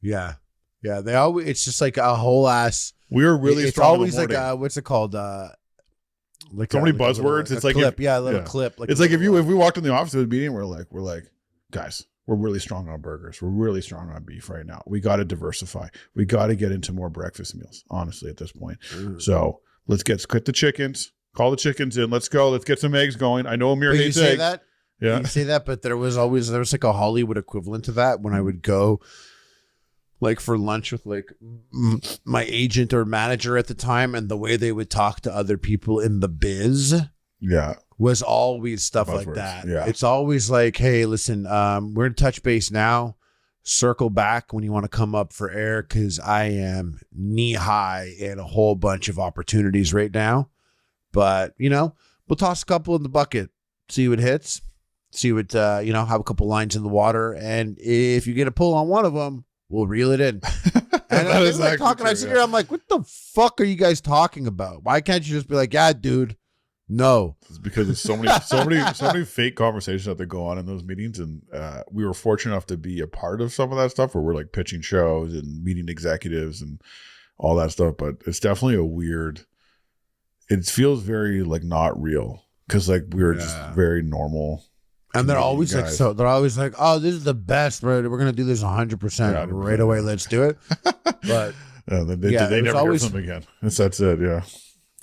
Yeah. Yeah. It's just like a whole ass. We were really strong. It's always like, what's it called? So many buzzwords. It's like clip. A little clip. It's like if we walked in the office with a meeting, we're like, guys, we're really strong on burgers. We're really strong on beef right now. We got to diversify. We got to get into more breakfast meals, honestly, at this point. So let's quit the chickens. Call the chickens in. Let's go. Let's get some eggs going. I know Amir hates eggs. That? Yeah. You say that, but there was like a Hollywood equivalent to that when I would go for lunch with my agent or manager at the time, and the way they would talk to other people in the biz. Yeah. Was always stuff like that. Yeah. It's always like, hey, listen, we're in touch base now. circle back when you want to come up for air, because I am knee high in a whole bunch of opportunities right now. But, we'll toss a couple in the bucket, see what hits, see what, have a couple lines in the water. And if you get a pull on one of them, we'll reel it in. And I was like talking, I sit here, I'm like, what the fuck are you guys talking about? Why can't you just be like, yeah, dude? No, it's because there's so many fake conversations that go on in those meetings, and we were fortunate enough to be a part of some of that stuff where we're like pitching shows and meeting executives and all that stuff. But it's definitely a weird. It feels very like not real because like we were just very normal. And they're always guys. They're always like, oh, this is the best. Right? We're gonna do this 100% right away. Let's do it. But they never hear from them again. That's it. Yeah.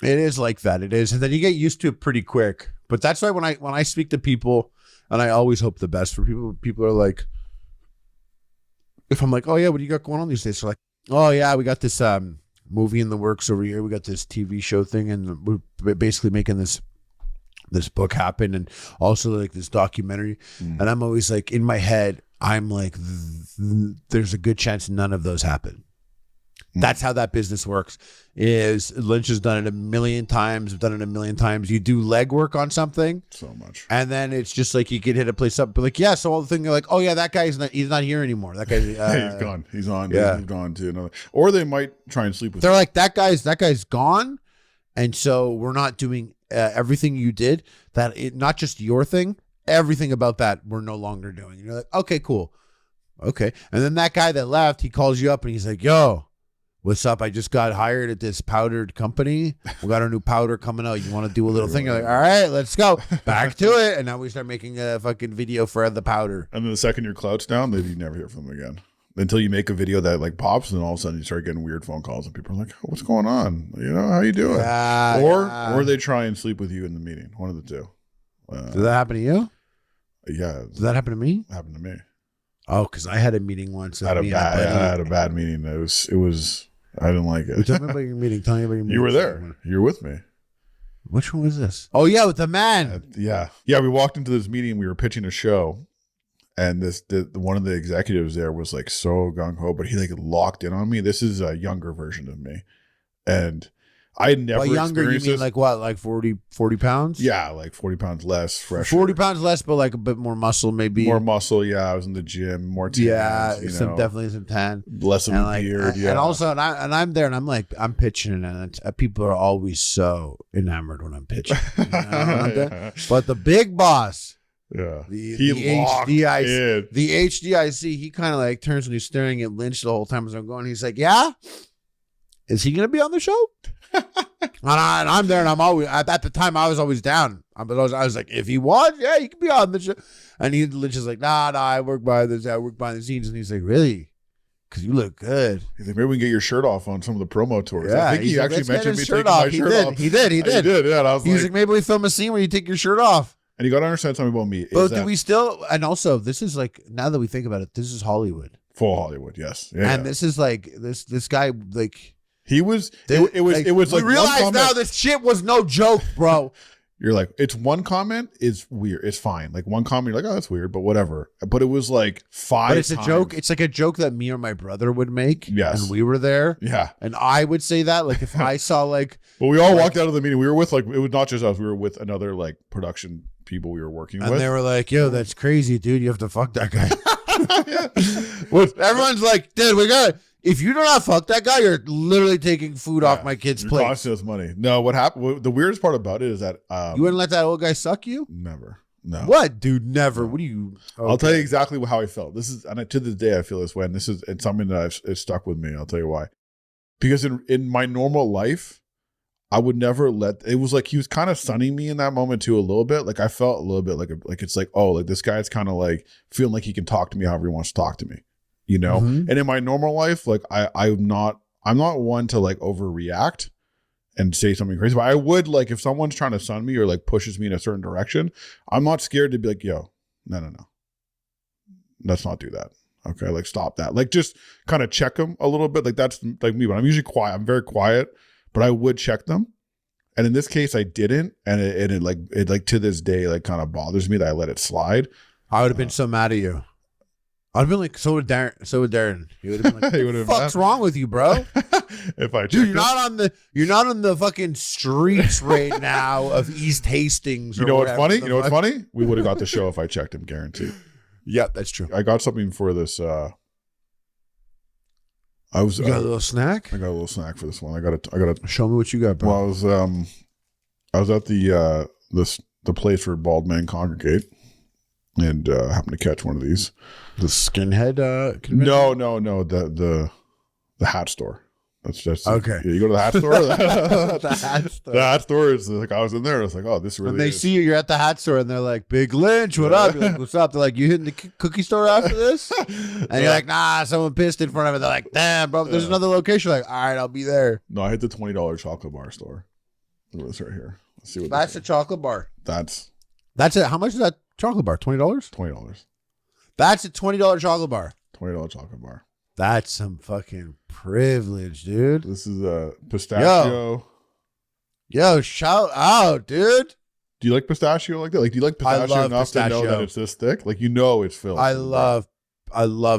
It is like that. It is. And then you get used to it pretty quick. But that's why when I speak to people, and I always hope the best for people are like, if I'm like, oh yeah, what do you got going on these days? They're like, oh yeah, we got this movie in the works over here. We got this TV show thing, and we're basically making this book happen, and also like this documentary. And I'm always like, in my head, I'm like, there's a good chance none of those happen. That's how that business works. Is Lynch has done it a million times. I've done it a million times. You do legwork on something so much, and then it's just like you could hit a place up. But like, yeah, so all the thing, you're like, oh yeah, that guy's he's not here anymore. That guy, he's gone. He's on. Yeah, he's moved on to another. Or they might try and sleep with. They're him. Like that guy's gone, and so we're not doing everything you did. Not just your thing, everything about that we're no longer doing. And you're like, okay, cool, okay. And then that guy that left, he calls you up and he's like, yo, what's up? I just got hired at this powdered company. We got our new powder coming out. You want to do a little thing? You're like, all right, let's go. Back to it. And now we start making a fucking video for the powder. And then the second your clout's down, then you never hear from them again. Until you make a video that like pops, and then all of a sudden you start getting weird phone calls and people are like, oh, what's going on? How you doing? Or they try and sleep with you in the meeting. One of the two. Did that happen to you? Yeah. Did that happen to me? It happened to me. Oh, because I had a meeting once. I had a bad meeting. It was I didn't like it. Tell me about your meeting. Tell me about your meeting. You were there. You were with me. Which one was this? Oh, yeah, with the man. Yeah. We walked into this meeting. We were pitching a show, and one of the executives there was like so gung ho, but he like locked in on me. This is a younger version of me, and I had never. By younger, you mean like what? Like 40 pounds? Yeah, like 40 pounds less. Fresh. 40 pounds less, but like a bit more muscle, maybe. More muscle. Yeah, I was in the gym. More tan. Yeah, definitely some tan. Less of a beard. Yeah, and also, and I'm there, and I'm like, I'm pitching, and people are always so enamored when I'm pitching. But the big boss. Yeah, the HDIC, he kind of like turns and he's staring at Lynch the whole time as I'm going. He's like, yeah, is he going to be on the show? And I'm there, and I'm always at the time I was always down. I was like, if he wants, yeah, you can be on the show. And Lynch is like, nah, I work behind the scenes. And he's like, really? Because you look good. He's like, maybe we can get your shirt off on some of the promo tours. Yeah, I think he actually mentioned me taking my shirt off. He did. He did. Yeah, and I was like, maybe we film a scene where you take your shirt off. And you got to understand something about me. But do we still? And also, this is like, now that we think about it, this is Hollywood. Full Hollywood, yes. Yeah, and this is like this guy like. He was. It was like. We realize now this shit was no joke, bro. You're like, it's one comment is weird. It's fine. Like one comment, you're like, oh, that's weird, but whatever. But it was like 5 But it's times. A joke. It's like a joke that me or my brother would make. Yes. And we were there. Yeah. And I would say that, like, if I saw like. Well, we all walked out of the meeting. We were with like, it was not just us. We were with another like production people we were working with. And they were like, yo, that's crazy, dude. You have to fuck that guy. Everyone's like, dude, we got it. If you do not fuck that guy, you're literally taking food off my kid's plate. Costing us money. No, what happened? The weirdest part about it is that you wouldn't let that old guy suck you. Never. No. What, dude? Never. What do you? Okay. I'll tell you exactly how I felt. This is, and to this day, I feel this way. And it's something that it's stuck with me. I'll tell you why. Because in my normal life, I would never let. It was like he was kind of sunning me in that moment too, a little bit. Like I felt a little bit like it's like, oh, like this guy's kind of like feeling like he can talk to me however he wants to talk to me. You know, and in my normal life, like I'm not one to like overreact and say something crazy, but I would like if someone's trying to sun me or like pushes me in a certain direction, I'm not scared to be like, yo, no, let's not do that. Okay, like stop that. Like just kind of check them a little bit. Like that's like me, but I'm usually quiet. I'm very quiet, but I would check them. And in this case, I didn't, and it to this day like kind of bothers me that I let it slide. I would have been so mad at you. I'd been like, so would Darren. He would have been like, what the fuck's wrong with you, bro? If I Dude, you're not on the fucking streets right now of East Hastings. You know what's funny? You know what's funny? We would have got the show if I checked him, guaranteed. Yep, that's true. I got something for this. You got a little snack? I got a little snack for this one. I got Show me what you got, bro. Well, I was at the place where bald men congregate, and happened to catch one of these. The skinhead convention? No. The hat store. That's okay. You go to the hat store. The hat store. The hat store is like, I was in there. I was like, oh, this really. And they see you're at the hat store, and they're like, "Big Lynch, what up?" You're like, "What's up?" They're like, "You hitting the cookie store after this?" And you're like, "Nah, someone pissed in front of it." They're like, "Damn, bro, there's another location." Like, all right, I'll be there. No, I hit the $20 chocolate bar store. Look at this right here. Let's see what that's a chocolate bar. That's it. How much is that chocolate bar? $20. $20. That's a $20 chocolate bar. $20 chocolate bar. That's some fucking privilege, dude. This is a pistachio. Yo, shout out, dude. Do you like pistachio like that? Like, do you like pistachio enough to know that it's this thick? Like, it's filled. I love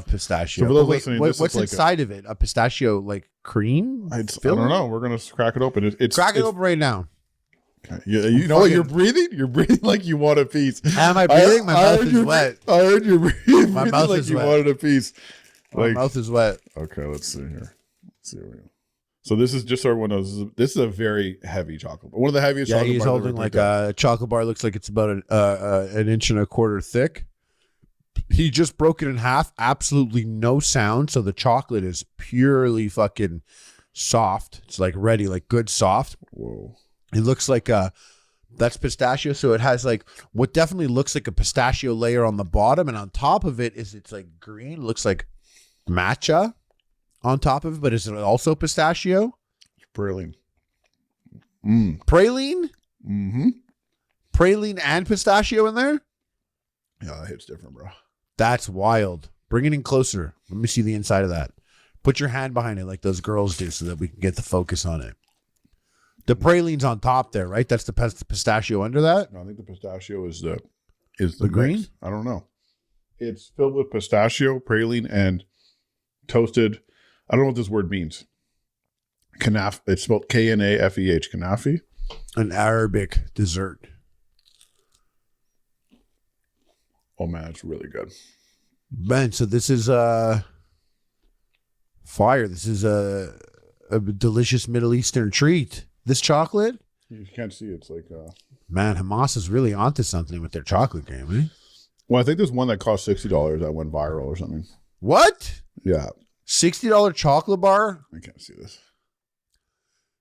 pistachio. So for those listening, what's like inside of it? A pistachio like cream? I don't know. We're gonna crack it open. Crack it open right now. Okay. You know what? You're breathing. You're breathing like you want a piece. Am I breathing? My mouth is wet. I heard you breathing. My mouth like is you wet. wanted a piece. My mouth is wet. Okay, let's see here. So this is just so everyone knows. This is a very heavy chocolate bar. One of the heaviest. Yeah, chocolate he's bars holding like a chocolate bar. Looks like it's about an inch and a quarter thick. He just broke it in half. Absolutely no sound. So the chocolate is purely fucking soft. It's like ready, like good soft. Whoa. It looks like that's pistachio. So it has like what definitely looks like a pistachio layer on the bottom, and on top of it's like green. It looks like matcha on top of it, but is it also pistachio? Praline. Praline? Mm-hmm. Praline and pistachio in there? Yeah, that hits different, bro. That's wild. Bring it in closer. Let me see the inside of that. Put your hand behind it like those girls do so that we can get the focus on it. The praline's on top there, right? That's the pistachio under that? No, I think the pistachio is the green? Mix. I don't know. It's filled with pistachio, praline, and toasted. I don't know what this word means. Kanaf. It's spelled Knafeh. Kanafi. An Arabic dessert. Oh man, it's really good. Ben, so this is fire. This is a delicious Middle Eastern treat. This chocolate? You can't see it. It's like man, Hamas is really onto something with their chocolate game, eh? Well, I think there's one that cost $60 that went viral or something. What? Yeah. $60 chocolate bar? I can't see this.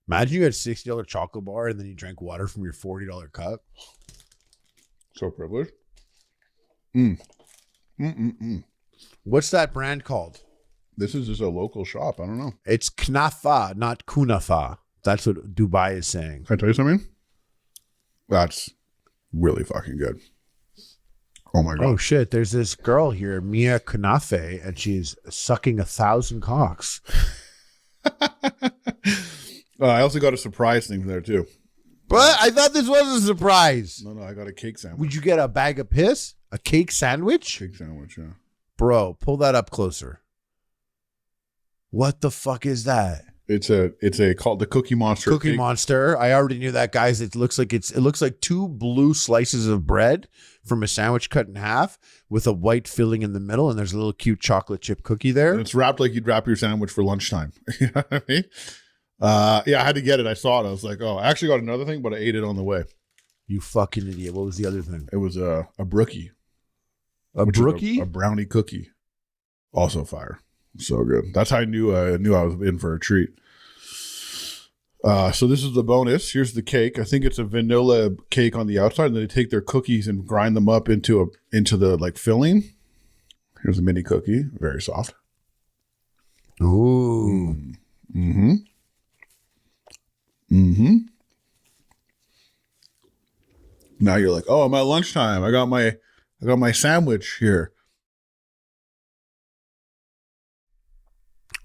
Imagine you had $60 chocolate bar and then you drank water from your $40 cup. So privileged. What's that brand called? This is just a local shop. I don't know. It's Knafa, not Kunafa. That's what Dubai is saying. Can I tell you something? That's really fucking good. Oh my god. Oh shit, there's this girl here, Mia Kunafe, and she's sucking 1,000 cocks. I also got a surprise thing there too. But I thought this was a surprise. No, I got a cake sandwich. Would you get a bag of piss? A cake sandwich? Cake sandwich, yeah. Bro, pull that up closer. What the fuck is that? It's called the Cookie Monster. Cookie Monster. I already knew that, guys. It looks like two blue slices of bread from a sandwich cut in half with a white filling in the middle, and there's a little cute chocolate chip cookie there. And it's wrapped like you'd wrap your sandwich for lunchtime. You know what I mean? Yeah, I had to get it. I saw it. I was like, oh, I actually got another thing, but I ate it on the way. You fucking idiot. What was the other thing? It was a brookie. A brookie? A brownie cookie. Also fire. So good. That's how I knew I was in for a treat. So this is the bonus. Here's the cake. I think it's a vanilla cake on the outside, and then they take their cookies and grind them up into the like filling. Here's a mini cookie, very soft. Ooh. Mm-hmm. Mm-hmm. Now you're like, oh, I'm at lunchtime. I got my sandwich here.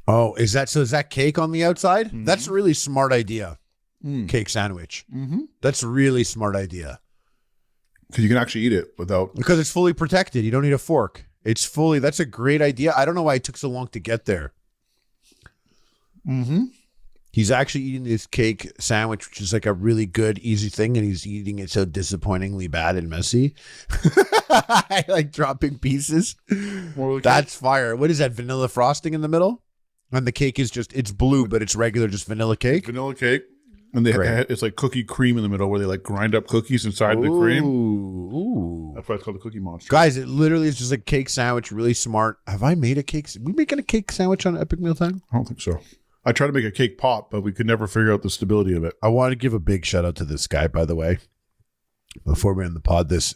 Oh, is that cake on the outside? Mm-hmm. That's a really smart idea. Cake sandwich. Mm-hmm. That's a really smart idea. Because you can actually eat it without... Because it's fully protected. You don't need a fork. It's fully. That's a great idea. I don't know why it took so long to get there. Mm-hmm. He's actually eating this cake sandwich, which is like a really good, easy thing, and he's eating it so disappointingly bad and messy. I like dropping pieces. That's fire. What is that? Vanilla frosting in the middle? And the cake is just, it's blue, but it's regular, just vanilla cake. Vanilla cake. And it's like cookie cream in the middle where they like grind up cookies inside the cream. Ooh. That's why it's called the Cookie Monster. Guys, it literally is just a cake sandwich, really smart. Have I made a cake? We making a cake sandwich on Epic Meal Time? I don't think so. I tried to make a cake pop, but we could never figure out the stability of it. I want to give a big shout out to this guy, by the way. Before we end the pod, this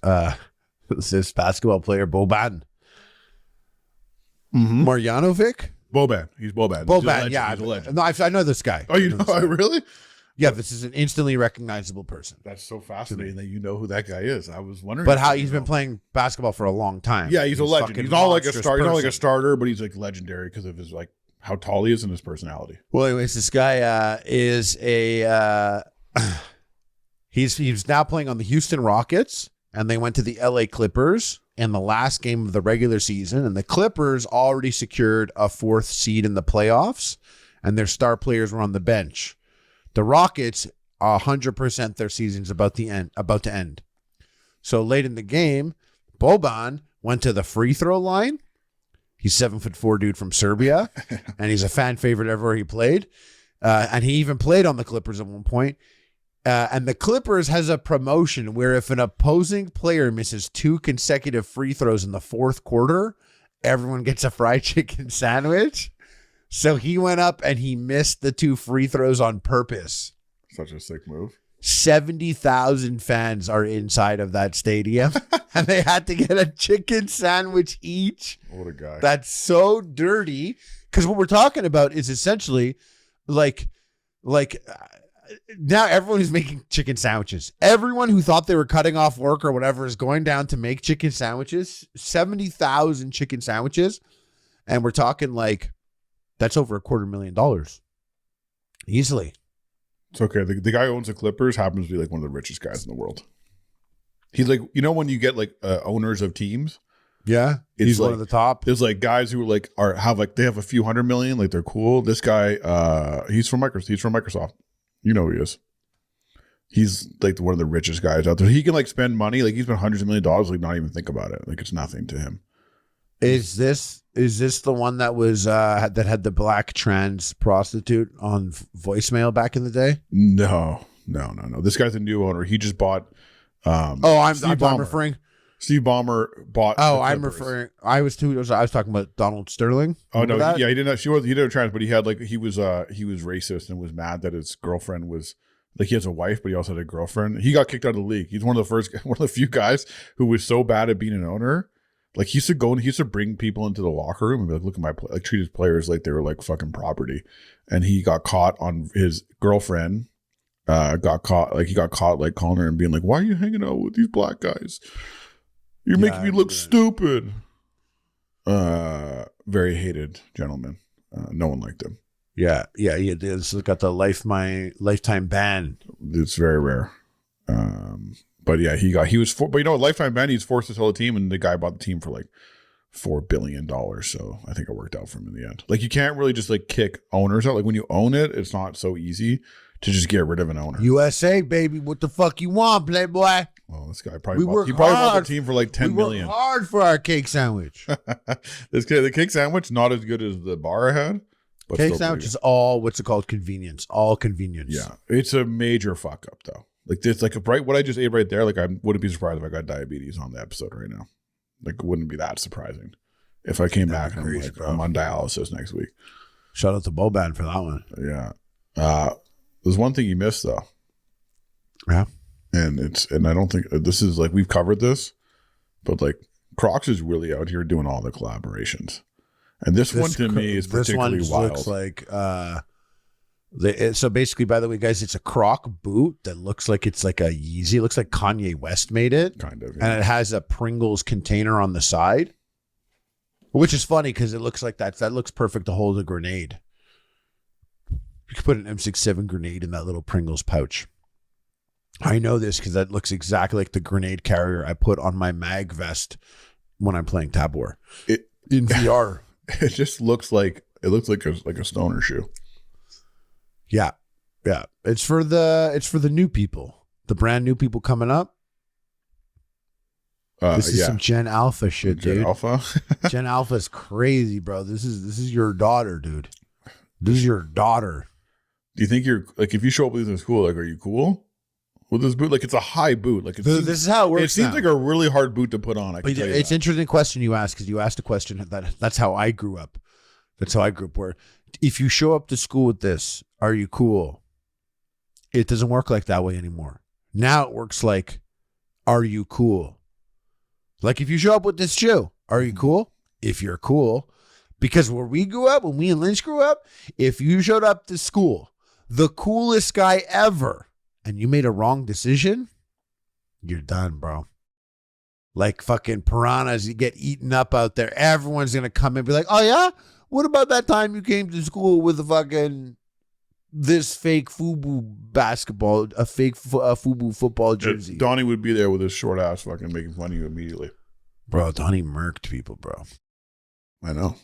basketball player, Boban. Mm-hmm. Marjanovic? Boban. He's Boban. Boban, He's a legend. No, I know this guy. Oh, you know? Really? Yeah, this is an instantly recognizable person. That's so fascinating that you know who that guy is. I was wondering. But how he's been playing basketball for a long time. Yeah, he's a legend. He's not like a star. He's not like a starter, but he's like legendary because of his like how tall he is and his personality. Well, anyways, this guy is a he's now playing on the Houston Rockets, and they went to the LA Clippers in the last game of the regular season, and the Clippers already secured a 4th seed in the playoffs, and their star players were on the bench. The Rockets, 100% their season's about to end. So late in the game, Boban went to the free throw line. He's 7'4" dude from Serbia, and he's a fan favorite everywhere he played. And he even played on the Clippers at one point. And the Clippers has a promotion where if an opposing player misses 2 consecutive free throws in the 4th quarter, everyone gets a fried chicken sandwich. So he went up and he missed the 2 free throws on purpose. Such a sick move. 70,000 fans are inside of that stadium, and they had to get a chicken sandwich each. What a guy. That's so dirty. Because what we're talking about is essentially like now everyone is making chicken sandwiches. Everyone who thought they were cutting off work or whatever is going down to make chicken sandwiches. 70,000 chicken sandwiches. And we're talking like, that's over $250,000. Easily. It's okay. The guy who owns the Clippers happens to be like one of the richest guys in the world. He's like, you know, when you get like owners of teams. Yeah. He's like, one of the top. There's like guys who like they have a few $100 million. Like they're cool. This guy, he's from Microsoft. You know who he is. He's like one of the richest guys out there. He can like spend money. Like he spent hundreds of $1 millions, like not even think about it. Like it's nothing to him. Is this the one that was that had the black trans prostitute on voicemail back in the day? No. This guy's a new owner. He just bought. I'm referring. Steve Ballmer bought. Oh, I'm referring. I was talking about Donald Sterling. Remember that? Yeah, he didn't. He didn't have trans, but he had like he was racist and was mad that his girlfriend was. Like he has a wife, but he also had a girlfriend. He got kicked out of the league. He's one of the few guys who was so bad at being an owner. Like he used to bring people into the locker room and be like, look at my play, like treat his players like they were like fucking property. And he got caught on his girlfriend. He got caught like calling her and being like, why are you hanging out with these black guys? You're making me look stupid. Very hated gentleman. No one liked him. Yeah. This has got the lifetime ban. It's very rare. But yeah, but you know, a lifetime ban. He's forced to sell the team, and the guy bought the team for like $4 billion. So I think it worked out for him in the end. Like you can't really just like kick owners out. Like when you own it, it's not so easy to just get rid of an owner. USA baby, what the fuck you want, playboy? Well, this guy probably bought the team for like $10 million. We work hard for our cake sandwich. The cake sandwich not as good as the bar I had. But cake sandwich is all what's it called? Convenience. All convenience. Yeah, it's a major fuck up though. Like this, like what I just ate right there. Like I wouldn't be surprised if I got diabetes on the episode right now. Like it wouldn't be that surprising if I came back and I'm on dialysis next week. Shout out to Boban for that one. Yeah. There's one thing you missed though. Yeah. And I don't think this is like we've covered this, but like Crocs is really out here doing all the collaborations. And this one to me is particularly wild. Looks like so basically, by the way, guys, it's a Croc boot that looks like it's like a Yeezy. It looks like Kanye West made it. Kind of. Yeah. And it has a Pringles container on the side, which is funny because it looks like that looks perfect to hold a grenade. You could put an M67 grenade in that little Pringles pouch. I know this because that looks exactly like the grenade carrier I put on my mag vest when I'm playing Tab War It in VR. It just looks like a stoner shoe. Yeah. Yeah. It's for the new people, the brand new people coming up. This is some Gen Alpha shit, Gen dude. Alpha? Gen Alpha is crazy, bro. This is your daughter, dude. This is your daughter. Do you think you're like, if you show up with this in school, like, are you cool with this boot? Like, it's a high boot. Like, this is how it works. It seems now. like a really hard boot to put on. I can tell you it's that. an interesting question you asked, because you asked a question that's how I grew up. That's how I grew up. Where if you show up to school with this, are you cool? It doesn't work like that way anymore. Now it works like, are you cool? Like if you show up with this shoe, are you cool? If you're cool. Because where we grew up, when we and Lynch grew up, if you showed up to school, the coolest guy ever, and you made a wrong decision, you're done, bro. Like fucking piranhas, you get eaten up out there. Everyone's going to come and be like, oh yeah? What about that time you came to school with a fucking, this fake FUBU basketball, a fake FUBU football jersey? Donnie would be there with his short ass fucking making fun of you immediately. Bro, Donnie murked people, bro. I know.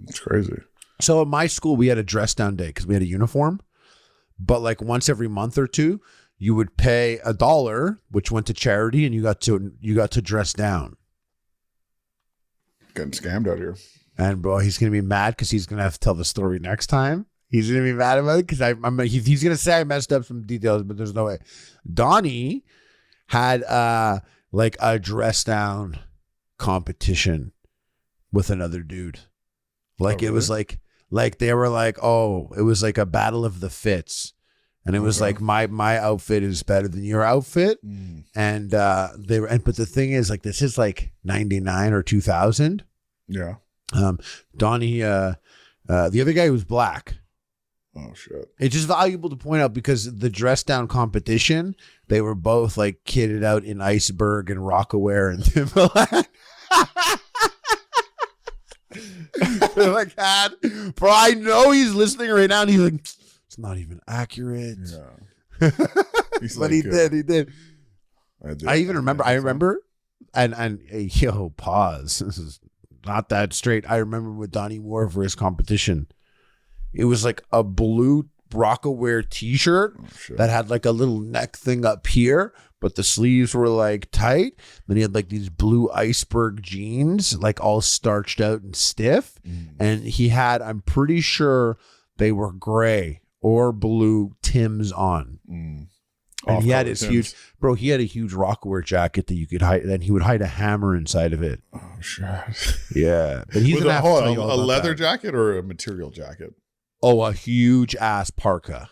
It's crazy. So at my school, we had a dress down day because we had a uniform. But like once every month or two, you would pay $1, which went to charity, and you got to dress down. Getting scammed out here. And bro, he's gonna be mad because he's gonna have to tell the story next time. He's gonna be mad about it because he's gonna say I messed up some details, but there's no way. Donnie had like a dress down competition with another dude. Like it was like they were like, oh, it was like a battle of the fits. And it was like my outfit is better than your outfit. And they were, but the thing is, like, this is like 99 or 2000. Yeah. Donnie, the other guy was black. Oh shit. It's just valuable to point out because the dress down competition, they were both like kitted out in Iceberg and Rockaware and Timberland. They're like, bro, I know he's listening right now, and he's like, it's not even accurate. Yeah. But like, he did. I even remember. I remember, and yo, pause. This is not that straight. I remember what Donnie wore for his competition. It was like a blue Rockaware T-shirt that had like a little neck thing up here, but the sleeves were like tight. Then he had like these blue Iceberg jeans, like all starched out and stiff. And he had, I'm pretty sure they were gray or blue Timbs on. And he had his huge, bro, he had a huge Rockaware jacket that you could hide, and he would hide a hammer inside of it. Oh, sure. Yeah. But he's going to have to tell you all a about leather that. jacket or a material jacket? Oh, a huge ass parka.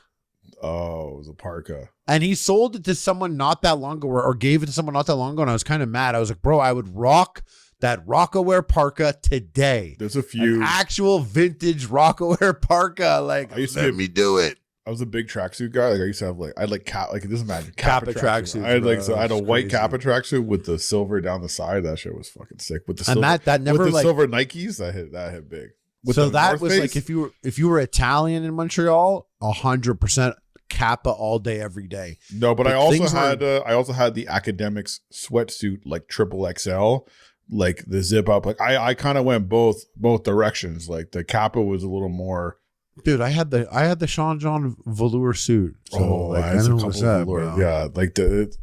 Oh, it was a parka. And he sold it to someone not that long ago, or gave it to someone not that long ago, and I was kind of mad. I was like, bro, I would rock that Rockaware parka today. There's a few. An actual vintage Rockaware parka. Like, I used to let me do it. I was a big tracksuit guy. Like I used to have like, I had like it doesn't matter. Kappa tracksuit. I had like, so I had a white Kappa tracksuit with the silver down the side. That shit was fucking sick. With the and silver, that never with the like silver Nikes, that hit big. With so the that North was Face, like if you were Italian in Montreal, 100% Kappa all day, every day. No, but I also had the academics sweatsuit, like XXL, like the zip up. Like I kind of went both directions. Like the Kappa was a little more. Dude, I had the Sean John velour suit. So like, I know what's up, bro. Yeah, like the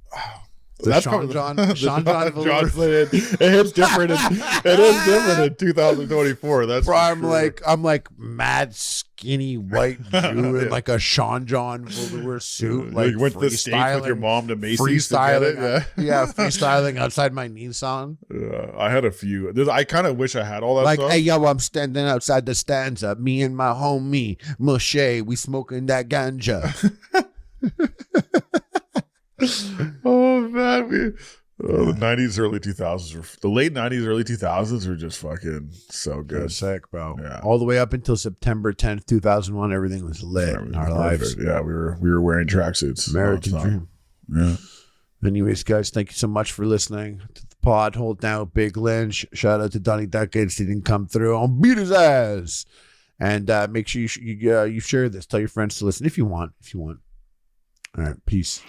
Sean John velour. It hits different. It is different in 2024. That's bro. I'm like mad skinny white Jew in like a Sean John velour suit. Like you went to the States with your mom to Macy's freestyling. to get it. Yeah, freestyling outside my Nissan. I had a few. I kind of wish I had all that like, stuff. hey, yo, I'm standing outside the stanza. Me and my homie, Moshe, we smoking that ganja. Oh man, the 90s, early 2000s, the late 90s, early 2000s were just fucking so good. Sick, bro. Yeah. All the way up until September 10th, 2001, everything was lit in our lives. Yeah, we were wearing tracksuits. American dream. Yeah. Anyways, guys, thank you so much for listening to the pod. Hold down Big Lynch. Shout out to Donnie Duckets. He didn't come through. I'll beat his ass. And make sure you share this. Tell your friends to listen if you want. All right, peace.